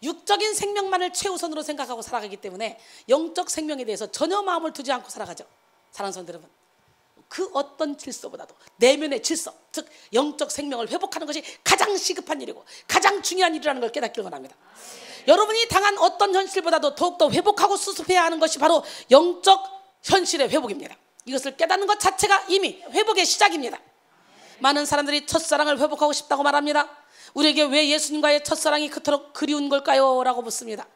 육적인 생명만을 최우선으로 생각하고 살아가기 때문에 영적 생명에 대해서 전혀 마음을 두지 않고 살아가죠. 사랑하는 성도 여러분, 그 어떤 질서보다도 내면의 질서, 즉 영적 생명을 회복하는 것이 가장 시급한 일이고 가장 중요한 일이라는 걸 깨닫기를 원합니다. 여러분이 당한 어떤 현실보다도 더욱더 회복하고 수습해야 하는 것이 바로 영적 현실의 회복입니다. 이것을 깨닫는 것 자체가 이미 회복의 시작입니다. 많은 사람들이 첫사랑을 회복하고 싶다고 말합니다. 우리에게 왜 예수님과의 첫사랑이 그토록 그리운 걸까요? 라고 묻습니다.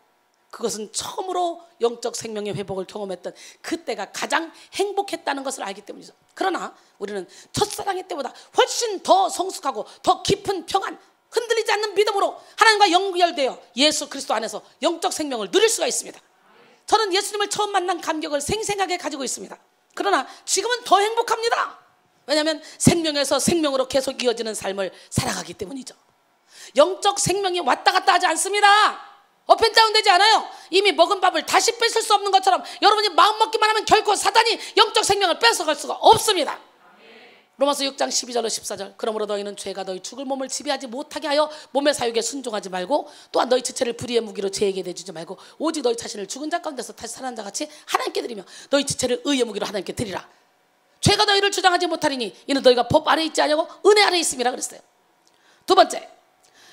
그것은 처음으로 영적 생명의 회복을 경험했던 그때가 가장 행복했다는 것을 알기 때문이죠. 그러나 우리는 첫사랑의 때보다 훨씬 더 성숙하고 더 깊은 평안, 흔들리지 않는 믿음으로 하나님과 연결되어 예수 그리스도 안에서 영적 생명을 누릴 수가 있습니다. 저는 예수님을 처음 만난 감격을 생생하게 가지고 있습니다. 그러나 지금은 더 행복합니다. 왜냐하면 생명에서 생명으로 계속 이어지는 삶을 살아가기 때문이죠. 영적 생명이 왔다 갔다 하지 않습니다. 업앤다운 되지 않아요. 이미 먹은 밥을 다시 뺏을 수 없는 것처럼 여러분이 마음 먹기만 하면 결코 사단이 영적 생명을 뺏어갈 수가 없습니다. 로마서 6장 12절로 14절. 그러므로 너희는 죄가 너희 죽을 몸을 지배하지 못하게 하여 몸의 사육에 순종하지 말고, 또한 너희 지체를 불의의 무기로 죄에게 내주지 말고 오직 너희 자신을 죽은 자 가운데서 다시 살아난 자 같이 하나님께 드리며 너희 지체를 의의 무기로 하나님께 드리라. 죄가 너희를 주장하지 못하리니 이는 너희가 법 아래 있지 아니하고 은혜 아래 있음이라 그랬어요. 두 번째,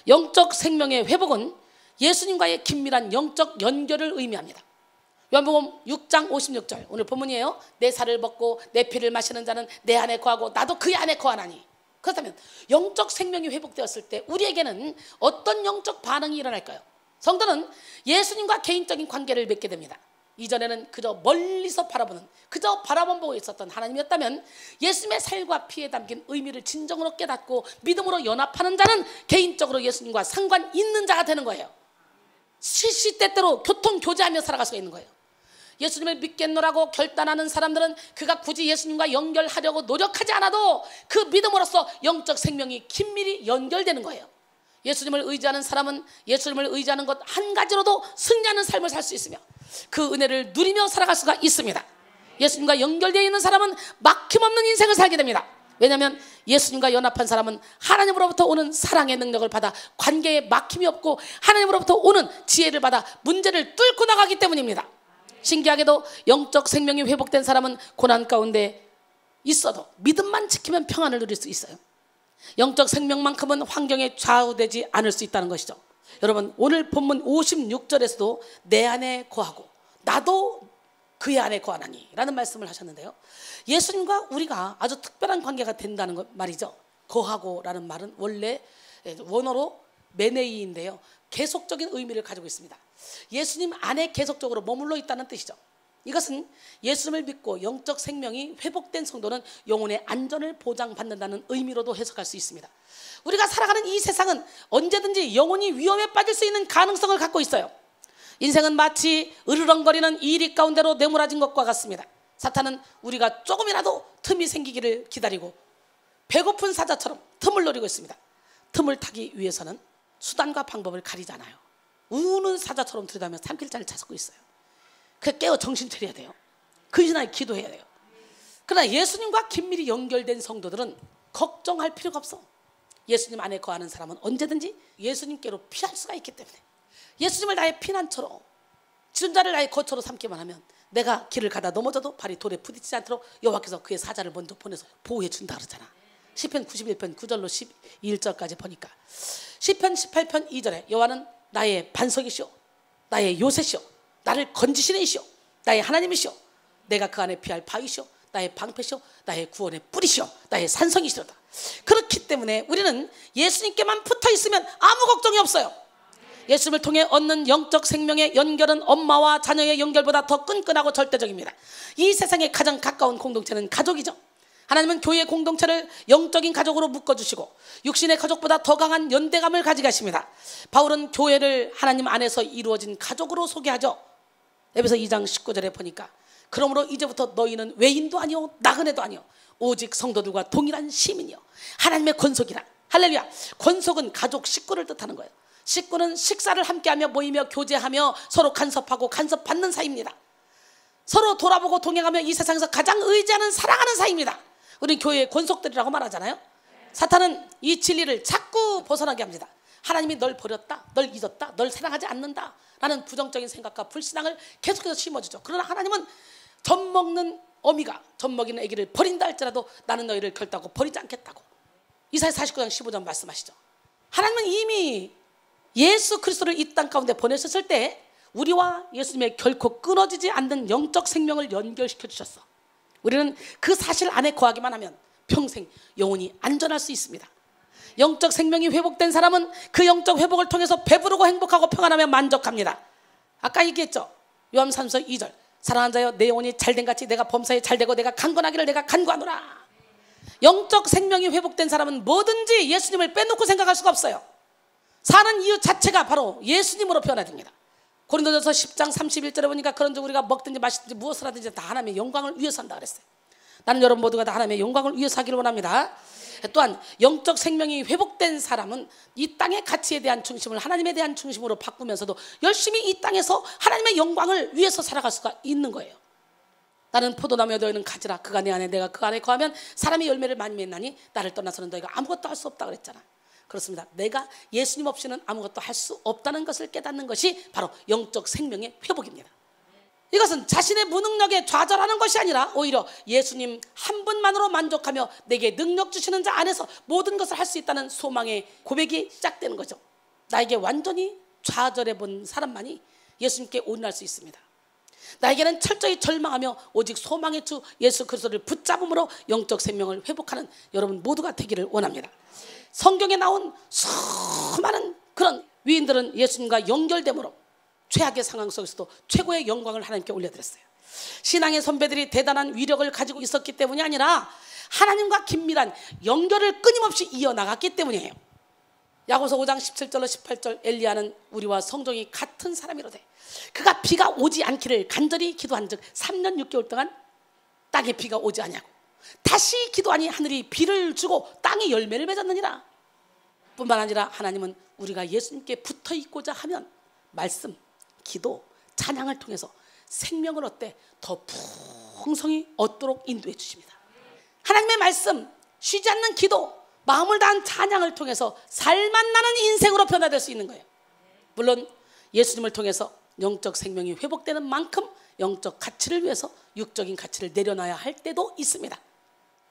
영적 생명의 회복은 예수님과의 긴밀한 영적 연결을 의미합니다. 요한복음 6장 56절, 오늘 본문이에요. 내 살을 먹고 내 피를 마시는 자는 내 안에 거하고 나도 그의 안에 거하나니. 그렇다면 영적 생명이 회복되었을 때 우리에게는 어떤 영적 반응이 일어날까요? 성도는 예수님과 개인적인 관계를 맺게 됩니다. 이전에는 그저 멀리서 바라보는, 그저 바라만 보고 있었던 하나님이었다면 예수님의 살과 피에 담긴 의미를 진정으로 깨닫고 믿음으로 연합하는 자는 개인적으로 예수님과 상관 있는 자가 되는 거예요. 시시때때로 교통교제하며 살아갈 수가 있는 거예요. 예수님을 믿겠노라고 결단하는 사람들은 그가 굳이 예수님과 연결하려고 노력하지 않아도 그 믿음으로써 영적 생명이 긴밀히 연결되는 거예요. 예수님을 의지하는 사람은 예수님을 의지하는 것 한 가지로도 승리하는 삶을 살 수 있으며 그 은혜를 누리며 살아갈 수가 있습니다. 예수님과 연결되어 있는 사람은 막힘없는 인생을 살게 됩니다. 왜냐하면 예수님과 연합한 사람은 하나님으로부터 오는 사랑의 능력을 받아 관계에 막힘이 없고 하나님으로부터 오는 지혜를 받아 문제를 뚫고 나가기 때문입니다. 신기하게도 영적 생명이 회복된 사람은 고난 가운데 있어도 믿음만 지키면 평안을 누릴 수 있어요. 영적 생명만큼은 환경에 좌우되지 않을 수 있다는 것이죠. 여러분, 오늘 본문 56절에서도 내 안에 거하고 나도 그의 안에 거하나니 라는 말씀을 하셨는데요, 예수님과 우리가 아주 특별한 관계가 된다는 것 말이죠. 거하고 라는 말은 원래 원어로 메네이인데요, 계속적인 의미를 가지고 있습니다. 예수님 안에 계속적으로 머물러 있다는 뜻이죠. 이것은 예수님을 믿고 영적 생명이 회복된 성도는 영혼의 안전을 보장받는다는 의미로도 해석할 수 있습니다. 우리가 살아가는 이 세상은 언제든지 영혼이 위험에 빠질 수 있는 가능성을 갖고 있어요. 인생은 마치 으르렁거리는 이리 가운데로 내몰아진 것과 같습니다. 사탄은 우리가 조금이라도 틈이 생기기를 기다리고 배고픈 사자처럼 틈을 노리고 있습니다. 틈을 타기 위해서는 수단과 방법을 가리지 않아요. 우는 사자처럼 들여다보며 산길자를 찾고 있어요. 그 깨어 정신 차려야 돼요. 근신하게 기도해야 돼요. 그러나 예수님과 긴밀히 연결된 성도들은 걱정할 필요가 없어. 예수님 안에 거하는 사람은 언제든지 예수님께로 피할 수가 있기 때문에, 예수님을 나의 피난처로, 지존자를 나의 거처로 삼기만 하면 내가 길을 가다 넘어져도 발이 돌에 부딪히지 않도록 여호와께서 그의 사자를 먼저 보내서 보호해 준다 그러잖아. 시편 91편 9절로 11절까지 보니까, 시편 18편 2절에 여호와는 나의 반석이시오, 나의 요새시오, 나를 건지시는 이시오, 나의 하나님이시오, 내가 그 안에 피할 바위시오, 나의 방패시오, 나의 구원의 뿌리시오, 나의 산성이시로다. 그렇기 때문에 우리는 예수님께만 붙어 있으면 아무 걱정이 없어요. 예수님을 통해 얻는 영적 생명의 연결은 엄마와 자녀의 연결보다 더 끈끈하고 절대적입니다. 이 세상에 가장 가까운 공동체는 가족이죠. 하나님은 교회의 공동체를 영적인 가족으로 묶어주시고 육신의 가족보다 더 강한 연대감을 가지게 하십니다. 바울은 교회를 하나님 안에서 이루어진 가족으로 소개하죠. 에베소 2장 19절에 보니까 그러므로 이제부터 너희는 외인도 아니요 나그네도 아니요 오직 성도들과 동일한 시민이요 하나님의 권속이라. 할렐루야. 권속은 가족 식구를 뜻하는 거예요. 식구는 식사를 함께하며 모이며 교제하며 서로 간섭하고 간섭받는 사이입니다. 서로 돌아보고 동행하며 이 세상에서 가장 의지하는 사랑하는 사이입니다. 우리는 교회의 권속들이라고 말하잖아요. 사탄은 이 진리를 자꾸 벗어나게 합니다. 하나님이 널 버렸다, 널 잊었다, 널 사랑하지 않는다 라는 부정적인 생각과 불신앙을 계속해서 심어주죠. 그러나 하나님은 젖 먹는 어미가 젖 먹이는 아기를 버린다 할지라도 나는 너희를 결단하고 버리지 않겠다고 이사야 49장 15절 말씀하시죠. 하나님은 이미 예수 그리스도를 이 땅 가운데 보내셨을 때 우리와 예수님의 결코 끊어지지 않는 영적 생명을 연결시켜 주셨어. 우리는 그 사실 안에 거하기만 하면 평생 영원히 안전할 수 있습니다. 영적 생명이 회복된 사람은 그 영적 회복을 통해서 배부르고 행복하고 평안하며 만족합니다. 아까 얘기했죠. 요한 3서 2절 사랑하는 자여 내 영혼이 잘된 같이 내가 범사에 잘되고 내가 강건하기를 내가 간구하노라. 영적 생명이 회복된 사람은 뭐든지 예수님을 빼놓고 생각할 수가 없어요. 사는 이유 자체가 바로 예수님으로 변화됩니다. 고린도전서 10장 31절에 보니까 그런즉 우리가 먹든지 마시든지 무엇을 하든지 다 하나님의 영광을 위해서 한다 그랬어요. 나는 여러분 모두가 다 하나님의 영광을 위해서 하기를 원합니다. 또한 영적 생명이 회복된 사람은 이 땅의 가치에 대한 중심을 하나님에 대한 중심으로 바꾸면서도 열심히 이 땅에서 하나님의 영광을 위해서 살아갈 수가 있는 거예요. 나는 포도나무에 너희는 가지라 그가 내 안에 내가 그 안에 거하면 사람이 열매를 많이 맺나니 나를 떠나서는 너희가 아무것도 할 수 없다 그랬잖아. 그렇습니다. 내가 예수님 없이는 아무것도 할 수 없다는 것을 깨닫는 것이 바로 영적 생명의 회복입니다. 이것은 자신의 무능력에 좌절하는 것이 아니라 오히려 예수님 한 분만으로 만족하며 내게 능력 주시는 자 안에서 모든 것을 할 수 있다는 소망의 고백이 시작되는 거죠. 나에게 완전히 좌절해 본 사람만이 예수님께 온유할 수 있습니다. 나에게는 철저히 절망하며 오직 소망의 주 예수 그리스도를 붙잡음으로 영적 생명을 회복하는 여러분 모두가 되기를 원합니다. 성경에 나온 수많은 그런 위인들은 예수님과 연결됨으로 최악의 상황 속에서도 최고의 영광을 하나님께 올려드렸어요. 신앙의 선배들이 대단한 위력을 가지고 있었기 때문이 아니라 하나님과 긴밀한 연결을 끊임없이 이어나갔기 때문이에요. 야고보서 5장 17절로 18절 엘리야는 우리와 성정이 같은 사람이로되 그가 비가 오지 않기를 간절히 기도한 즉 3년 6개월 동안 땅에 비가 오지 않냐고 다시 기도하니 하늘이 비를 주고 땅이 열매를 맺었느니라. 뿐만 아니라 하나님은 우리가 예수님께 붙어 있고자 하면 말씀, 기도, 찬양을 통해서 생명을 얻되 더 풍성히 얻도록 인도해 주십니다. 하나님의 말씀, 쉬지 않는 기도, 마음을 다한 찬양을 통해서 살만 나는 인생으로 변화될 수 있는 거예요. 물론 예수님을 통해서 영적 생명이 회복되는 만큼 영적 가치를 위해서 육적인 가치를 내려놔야 할 때도 있습니다.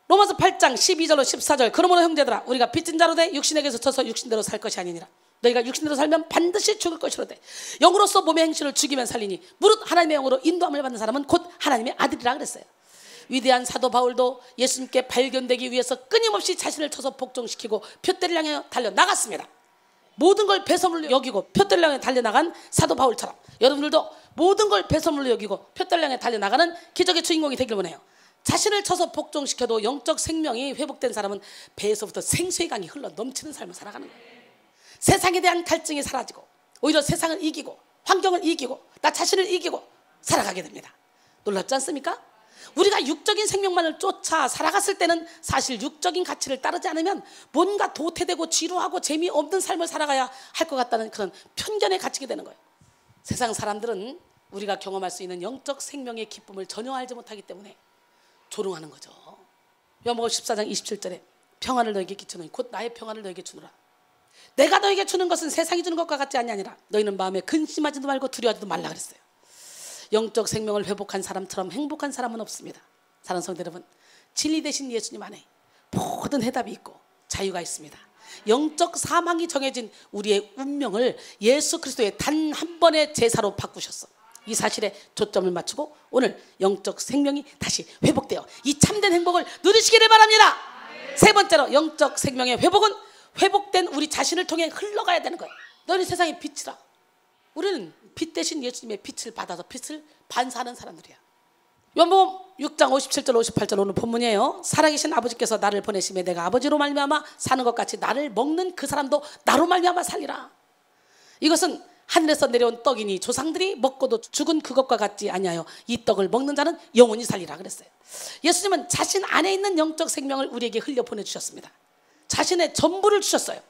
로마서 8장 12절로 14절 그러므로 형제들아 우리가 빚진 자로 돼 육신에게서 쳐서 육신대로 살 것이 아니니라. 너희가 육신대로 살면 반드시 죽을 것이로되 영으로서 몸의 행실을 죽이면 살리니 무릇 하나님의 영으로 인도함을 받는 사람은 곧 하나님의 아들이라 그랬어요. 위대한 사도 바울도 예수님께 발견되기 위해서 끊임없이 자신을 쳐서 복종시키고 표대를 향해 달려나갔습니다. 모든 걸 배설물로 여기고 표대를 향해 달려나간 사도 바울처럼 여러분들도 모든 걸 배설물로 여기고 표대를 향해 달려나가는 기적의 주인공이 되길 원해요. 자신을 쳐서 복종시켜도 영적 생명이 회복된 사람은 배에서부터 생수의 강이 흘러 넘치는 삶을 살아가는 거예요. 세상에 대한 갈증이 사라지고 오히려 세상을 이기고 환경을 이기고 나 자신을 이기고 살아가게 됩니다. 놀랍지 않습니까? 우리가 육적인 생명만을 쫓아 살아갔을 때는 사실 육적인 가치를 따르지 않으면 뭔가 도태되고 지루하고 재미없는 삶을 살아가야 할 것 같다는 그런 편견에 갇히게 되는 거예요. 세상 사람들은 우리가 경험할 수 있는 영적 생명의 기쁨을 전혀 알지 못하기 때문에 조롱하는 거죠. 요한복음 14장 27절에 평안을 너에게 끼치노니 곧 나의 평안을 너에게 주노라. 내가 너에게 주는 것은 세상이 주는 것과 같지 아니하니라. 너희는 마음에 근심하지도 말고 두려워하지도 말라 그랬어요. 영적 생명을 회복한 사람처럼 행복한 사람은 없습니다. 사랑하는 성도 여러분, 진리 되신 예수님 안에 모든 해답이 있고 자유가 있습니다. 영적 사망이 정해진 우리의 운명을 예수 그리스도의 단 한 번의 제사로 바꾸셨어. 이 사실에 초점을 맞추고 오늘 영적 생명이 다시 회복되어 이 참된 행복을 누리시기를 바랍니다. 세 번째로 영적 생명의 회복은 회복된 우리 자신을 통해 흘러가야 되는 거예요. 너는 세상의 빛이라. 우리는 빛 대신 예수님의 빛을 받아서 빛을 반사하는 사람들이야. 요한복음 6장 57절 58절 오늘 본문이에요. 살아계신 아버지께서 나를 보내심에 내가 아버지로 말미암아 사는 것 같이 나를 먹는 그 사람도 나로 말미암아 살리라. 이것은 하늘에서 내려온 떡이니 조상들이 먹고도 죽은 그것과 같지 아니하여 이 떡을 먹는 자는 영원히 살리라 그랬어요. 예수님은 자신 안에 있는 영적 생명을 우리에게 흘려 보내주셨습니다. 자신의 전부를 주셨어요.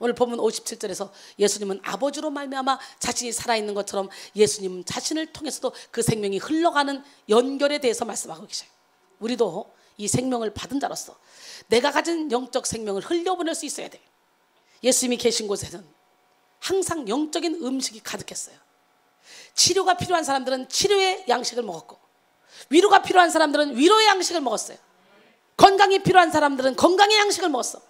오늘 본문 57절에서 예수님은 아버지로 말미암아 자신이 살아있는 것처럼 예수님 자신을 통해서도 그 생명이 흘러가는 연결에 대해서 말씀하고 계셔요. 우리도 이 생명을 받은 자로서 내가 가진 영적 생명을 흘려보낼 수 있어야 돼요. 예수님이 계신 곳에는 항상 영적인 음식이 가득했어요. 치료가 필요한 사람들은 치료의 양식을 먹었고, 위로가 필요한 사람들은 위로의 양식을 먹었어요. 건강이 필요한 사람들은 건강의 양식을 먹었어.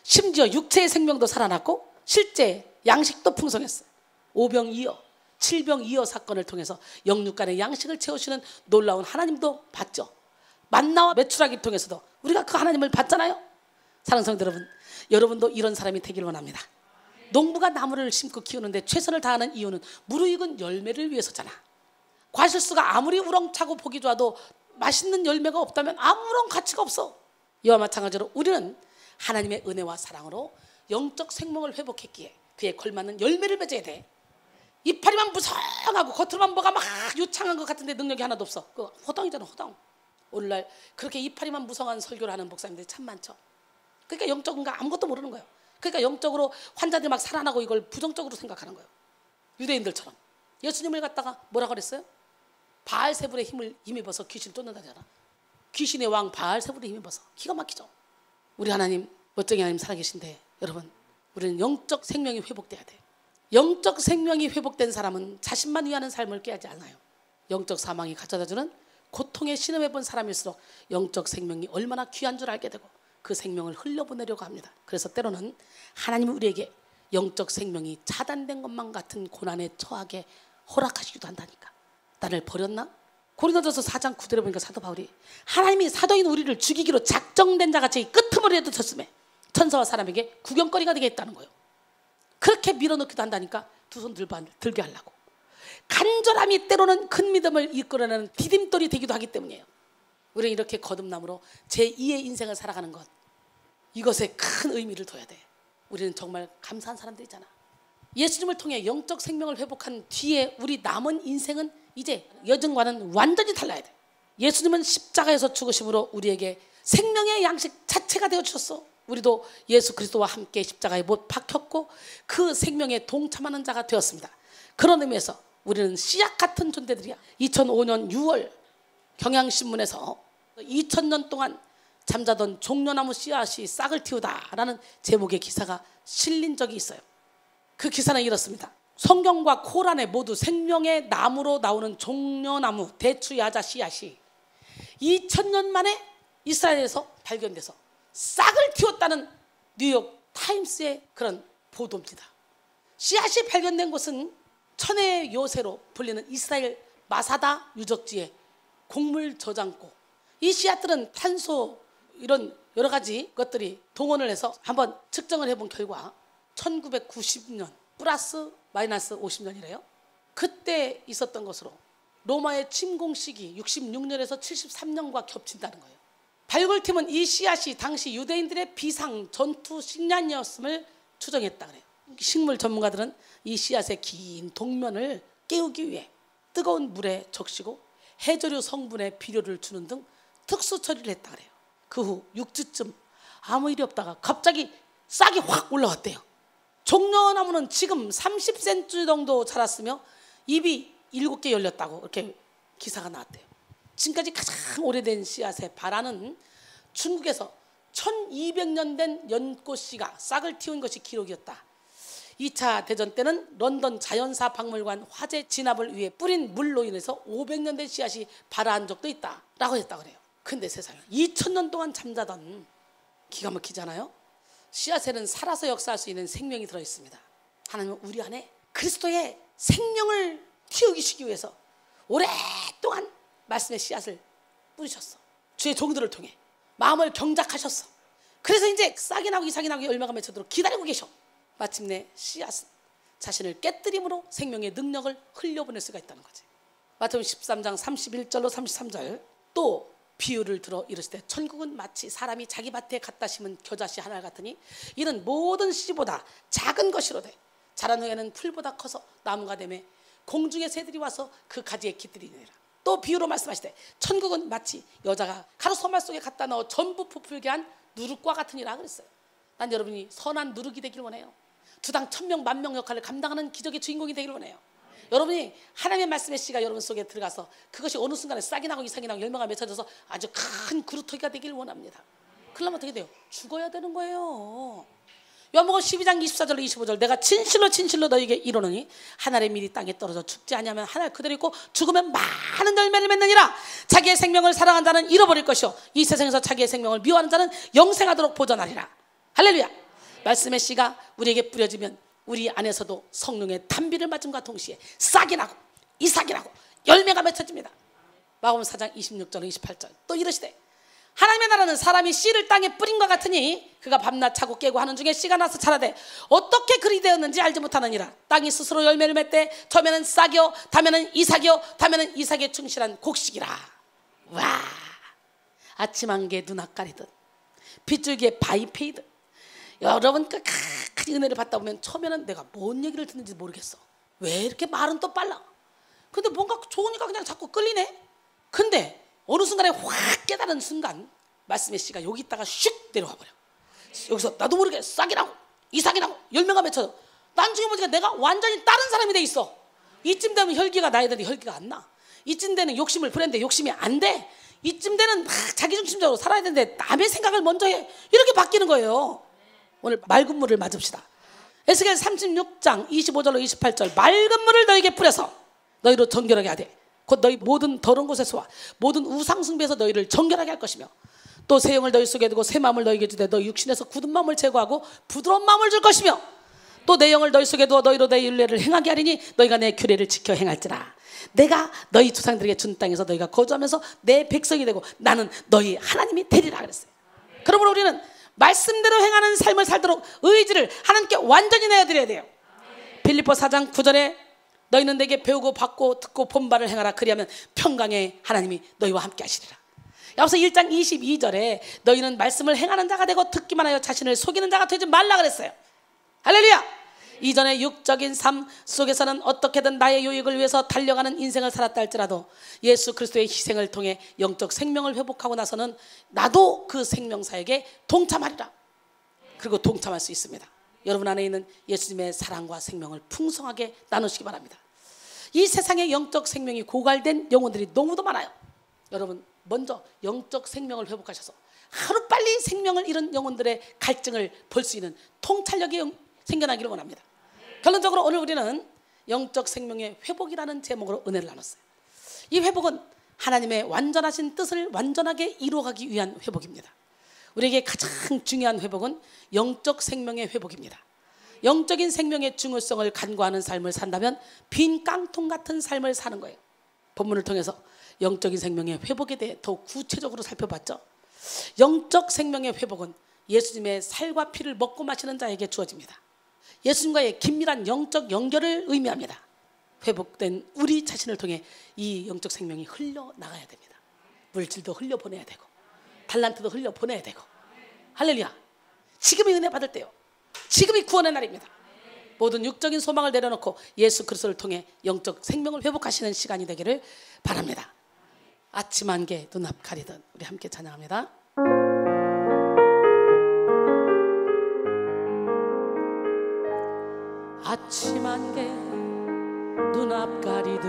심지어 육체의 생명도 살아났고 실제 양식도 풍성했어요. 오병이어, 칠병이어 사건을 통해서 영육 간의 양식을 채우시는 놀라운 하나님도 봤죠. 만나와 메추라기를 통해서도 우리가 그 하나님을 봤잖아요. 사랑하는 성도 여러분, 여러분도 이런 사람이 되기를 원합니다. 농부가 나무를 심고 키우는데 최선을 다하는 이유는 무르익은 열매를 위해서잖아. 과실수가 아무리 우렁차고 보기 좋아도 맛있는 열매가 없다면 아무런 가치가 없어. 이와 마찬가지로 우리는 하나님의 은혜와 사랑으로 영적 생명을 회복했기에 그에 걸맞는 열매를 맺어야 돼. 이파리만 무성하고 겉으로만 뭐가 막 유창한 것 같은데 능력이 하나도 없어. 그거 호덩이잖아, 호덩. 오늘날 그렇게 이파리만 무성한 설교를 하는 목사님들이 참 많죠. 그러니까 영적인가 아무것도 모르는 거예요. 그러니까 영적으로 환자들이 막 살아나고 이걸 부정적으로 생각하는 거예요. 유대인들처럼. 예수님을 갖다가 뭐라고 그랬어요? 바알세불의 힘을 힘입어서 귀신 쫓는다잖아. 귀신의 왕 바알세불의 힘입어서. 기가 막히죠. 우리 하나님, 멋쟁이 하나님 살아계신데 여러분, 우리는 영적 생명이 회복돼야 돼. 영적 생명이 회복된 사람은 자신만 위하는 삶을 꾀하지 않아요. 영적 사망이 가져다주는 고통에 신음해본 사람일수록 영적 생명이 얼마나 귀한 줄 알게 되고 그 생명을 흘려보내려고 합니다. 그래서 때로는 하나님은 우리에게 영적 생명이 차단된 것만 같은 고난에 처하게 허락하시기도 한다니까. 나를 버렸나? 고린도전서 4장 9절에 보니까 사도 바울이 하나님이 사도인 우리를 죽이기로 작정된 자같이 끄트머리라도 졌음에 천사와 사람에게 구경거리가 되겠다는 거예요. 그렇게 밀어넣기도 한다니까. 두 손 들게 하려고. 간절함이 때로는 큰 믿음을 이끌어내는 디딤돌이 되기도 하기 때문이에요. 우리는 이렇게 거듭남으로 제2의 인생을 살아가는 것, 이것에 큰 의미를 둬야 돼. 우리는 정말 감사한 사람들이잖아. 예수님을 통해 영적 생명을 회복한 뒤에 우리 남은 인생은 이제 여전과는 완전히 달라야 돼. 예수님은 십자가에서 죽으심으로 우리에게 생명의 양식 자체가 되어주셨어. 우리도 예수 그리스도와 함께 십자가에 못 박혔고 그 생명에 동참하는 자가 되었습니다. 그런 의미에서 우리는 씨앗 같은 존재들이야. 2005년 6월 경향신문에서 2000년 동안 잠자던 종려나무 씨앗이 싹을 틔우다라는 제목의 기사가 실린 적이 있어요. 그 기사는 이렇습니다. 성경과 코란에 모두 생명의 나무로 나오는 종려나무 대추야자 씨앗이 2000년 만에 이스라엘에서 발견돼서 싹을 틔웠다는 뉴욕 타임스의 그런 보도입니다. 씨앗이 발견된 곳은 천혜의 요새로 불리는 이스라엘 마사다 유적지의 곡물 저장고. 이 씨앗들은 탄소 이런 여러 가지 것들이 동원을 해서 한번 측정을 해본 결과 1990년 플러스 마이너스 50년이래요. 그때 있었던 것으로 로마의 침공 시기 66년에서 73년과 겹친다는 거예요. 발굴팀은 이 씨앗이 당시 유대인들의 비상 전투 식량이었음을 추정했다 그래요. 식물 전문가들은 이 씨앗의 긴 동면을 깨우기 위해 뜨거운 물에 적시고 해조류 성분에 비료를 주는 등 특수 처리를 했다 그래요. 그 후 6주쯤 아무 일이 없다가 갑자기 싹이 확 올라왔대요. 종려나무는 지금 30cm 정도 자랐으며 잎이 7개 열렸다고 이렇게 기사가 나왔대요. 지금까지 가장 오래된 씨앗의 발화는 중국에서 1200년 된 연꽃씨가 싹을 틔운 것이 기록이었다. 2차 대전 때는 런던 자연사 박물관 화재 진압을 위해 뿌린 물로 인해서 500년 된 씨앗이 발화한 적도 있다라고 했다 그래요. 근데 세상에 2000년 동안 잠자던, 기가 막히잖아요. 씨앗에는 살아서 역사할 수 있는 생명이 들어있습니다. 하나님은 우리 안에 그리스도의 생명을 키우시기 위해서 오랫동안 말씀의 씨앗을 뿌리셨어. 주의 종들을 통해 마음을 경작하셨어. 그래서 이제 싹이 나고 이삭이 나고 열매가 맺혀도록 기다리고 계셔. 마침내 씨앗은 자신을 깨뜨림으로 생명의 능력을 흘려보낼 수가 있다는 거지. 마태복음 13장 31절로 33절 또 비유를 들어 이르시되 천국은 마치 사람이 자기 밭에 갖다 심은 겨자씨 하나 같으니 이는 모든 씨보다 작은 것이로되 자란 후에는 풀보다 커서 나무가 되매 공중의 새들이 와서 그 가지에 깃들이니라. 또 비유로 말씀하시되 천국은 마치 여자가 가루 소말 속에 갖다 넣어 전부 부풀게 한 누룩과 같으니라 그랬어요. 난 여러분이 선한 누룩이 되길 원해요. 주당 1000명 10,000명 역할을 감당하는 기적의 주인공이 되길 원해요. 여러분이 하나님의 말씀의 씨가 여러분 속에 들어가서 그것이 어느 순간에 싹이 나고 이삭이 나고 열매가 맺혀져서 아주 큰 그루터기가 되길 원합니다. 그러면 어떻게 돼요? 죽어야 되는 거예요. 요한복음 12장 24절로 25절 내가 진실로 진실로 너에게 이르노니 한 알의 밀이 땅에 떨어져 죽지 아니하면 한 알 그대로 있고 죽으면 많은 열매를 맺느니라. 자기의 생명을 사랑한 자는 잃어버릴 것이요 이 세상에서 자기의 생명을 미워하는 자는 영생하도록 보존하리라. 할렐루야. 말씀의 씨가 우리에게 뿌려지면 우리 안에서도 성령의 단비를 맞음과 동시에 싹이 나고 이삭이 나고 열매가 맺혀집니다. 마가복음 4장 26절 28절 또 이르시되 하나님의 나라는 사람이 씨를 땅에 뿌린 것 같으니 그가 밤낮 자고 깨고 하는 중에 씨가 나서 자라되 어떻게 그리 되었는지 알지 못하느니라. 땅이 스스로 열매를 맺되 처음에는 싹이요 다음에는 이삭이요 다음에는 이삭에 충실한 곡식이라. 와, 아침 안개 눈앞 가리듯 빗줄기에 바위 패이듯 여러분 큰 은혜를 받다 보면 처음에는 내가 뭔 얘기를 듣는지 모르겠어. 왜 이렇게 말은 또 빨라? 근데 뭔가 좋으니까 그냥 자꾸 끌리네. 근데 어느 순간에 확 깨달은 순간 말씀의 씨가 여기 있다가 슉 내려와 버려. 여기서 나도 모르게 싹이 나고 이삭이 나고 열매가 맺혀져. 나중에 보니까 내가 완전히 다른 사람이 돼 있어. 이쯤 되면 혈기가 나야 되는데 혈기가 안 나. 이쯤 되는 욕심을 부렸는데 욕심이 안 돼. 이쯤 되는 자기중심적으로 살아야 되는데 남의 생각을 먼저 해. 이렇게 바뀌는 거예요. 오늘 맑은 물을 맞읍시다. 에스겔 36장 25절로 28절 맑은 물을 너에게 뿌려서 너희로 정결하게 하되 곧 너희 모든 더러운 곳에서와 모든 우상 숭배에서 너희를 정결하게 할 것이며 또 새 영을 너희 속에 두고 새 마음을 너희에게 주되 너희 육신에서 굳은 마음을 제거하고 부드러운 마음을 줄 것이며 또 내 영을 너희 속에 두어 너희로 내 율례를 행하게 하리니 너희가 내 규례를 지켜 행할지라. 내가 너희 조상들에게 준 땅에서 너희가 거주하면서 내 백성이 되고 나는 너희 하나님이 되리라 그랬어요. 그러므로 우리는 말씀대로 행하는 삶을 살도록 의지를 하나님께 완전히 내어드려야 돼요. 빌립보 4장 9절에 너희는 내게 배우고 받고 듣고 본바를 행하라. 그리하면 평강의 하나님이 너희와 함께 하시리라. 여기서 1장 22절에 너희는 말씀을 행하는 자가 되고 듣기만 하여 자신을 속이는 자가 되지 말라 그랬어요. 할렐루야. 이전의 육적인 삶 속에서는 어떻게든 나의 유익을 위해서 달려가는 인생을 살았다 할지라도 예수 그리스도의 희생을 통해 영적 생명을 회복하고 나서는 나도 그 생명사에게 동참하리라. 그리고 동참할 수 있습니다. 여러분 안에 있는 예수님의 사랑과 생명을 풍성하게 나누시기 바랍니다. 이 세상에 영적 생명이 고갈된 영혼들이 너무도 많아요. 여러분 먼저 영적 생명을 회복하셔서 하루빨리 생명을 잃은 영혼들의 갈증을 볼 수 있는 통찰력이 생겨나기를 원합니다. 결론적으로 오늘 우리는 영적 생명의 회복이라는 제목으로 은혜를 나눴어요. 이 회복은 하나님의 완전하신 뜻을 완전하게 이루어가기 위한 회복입니다. 우리에게 가장 중요한 회복은 영적 생명의 회복입니다. 영적인 생명의 중요성을 간과하는 삶을 산다면 빈 깡통 같은 삶을 사는 거예요. 본문을 통해서 영적인 생명의 회복에 대해 더욱 구체적으로 살펴봤죠. 영적 생명의 회복은 예수님의 살과 피를 먹고 마시는 자에게 주어집니다. 예수님과의 긴밀한 영적 연결을 의미합니다. 회복된 우리 자신을 통해 이 영적 생명이 흘러나가야 됩니다. 물질도 흘려보내야 되고 달란트도 흘려보내야 되고. 할렐루야. 지금이 은혜 받을 때요. 지금이 구원의 날입니다. 모든 육적인 소망을 내려놓고 예수 그리스도를 통해 영적 생명을 회복하시는 시간이 되기를 바랍니다. 아침 안개 눈앞 가리듯 우리 함께 찬양합니다. 아침 안개 눈앞 가리듯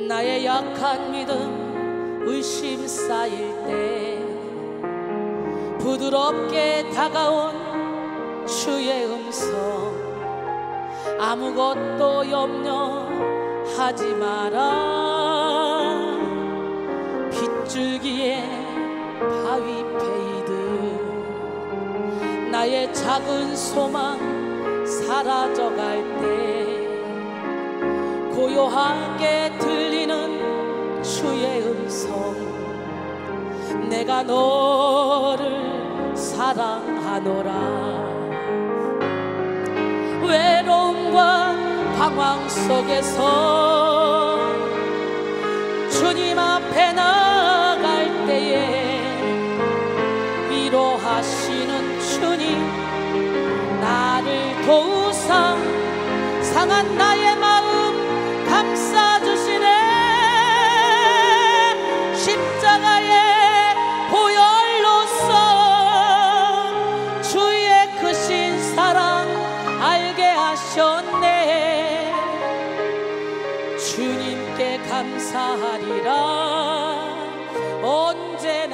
나의 약한 믿음 의심 쌓일 때 부드럽게 다가온 주의 음성 아무것도 염려하지 마라. 빗줄기에 바위 패이듯 나의 작은 소망 사라져갈 때 고요하게 들리는 주의 음성 내가 너를 사랑하노라. 방황 속에서 주님 앞에 나갈 때에 위로하시는 주님, 나를 도우사 상한 나의 마음 감싸주시네. 십자가의 보혈로서 주의 크신 사랑 알게 하셨네. 주님께 감사하리라 언제나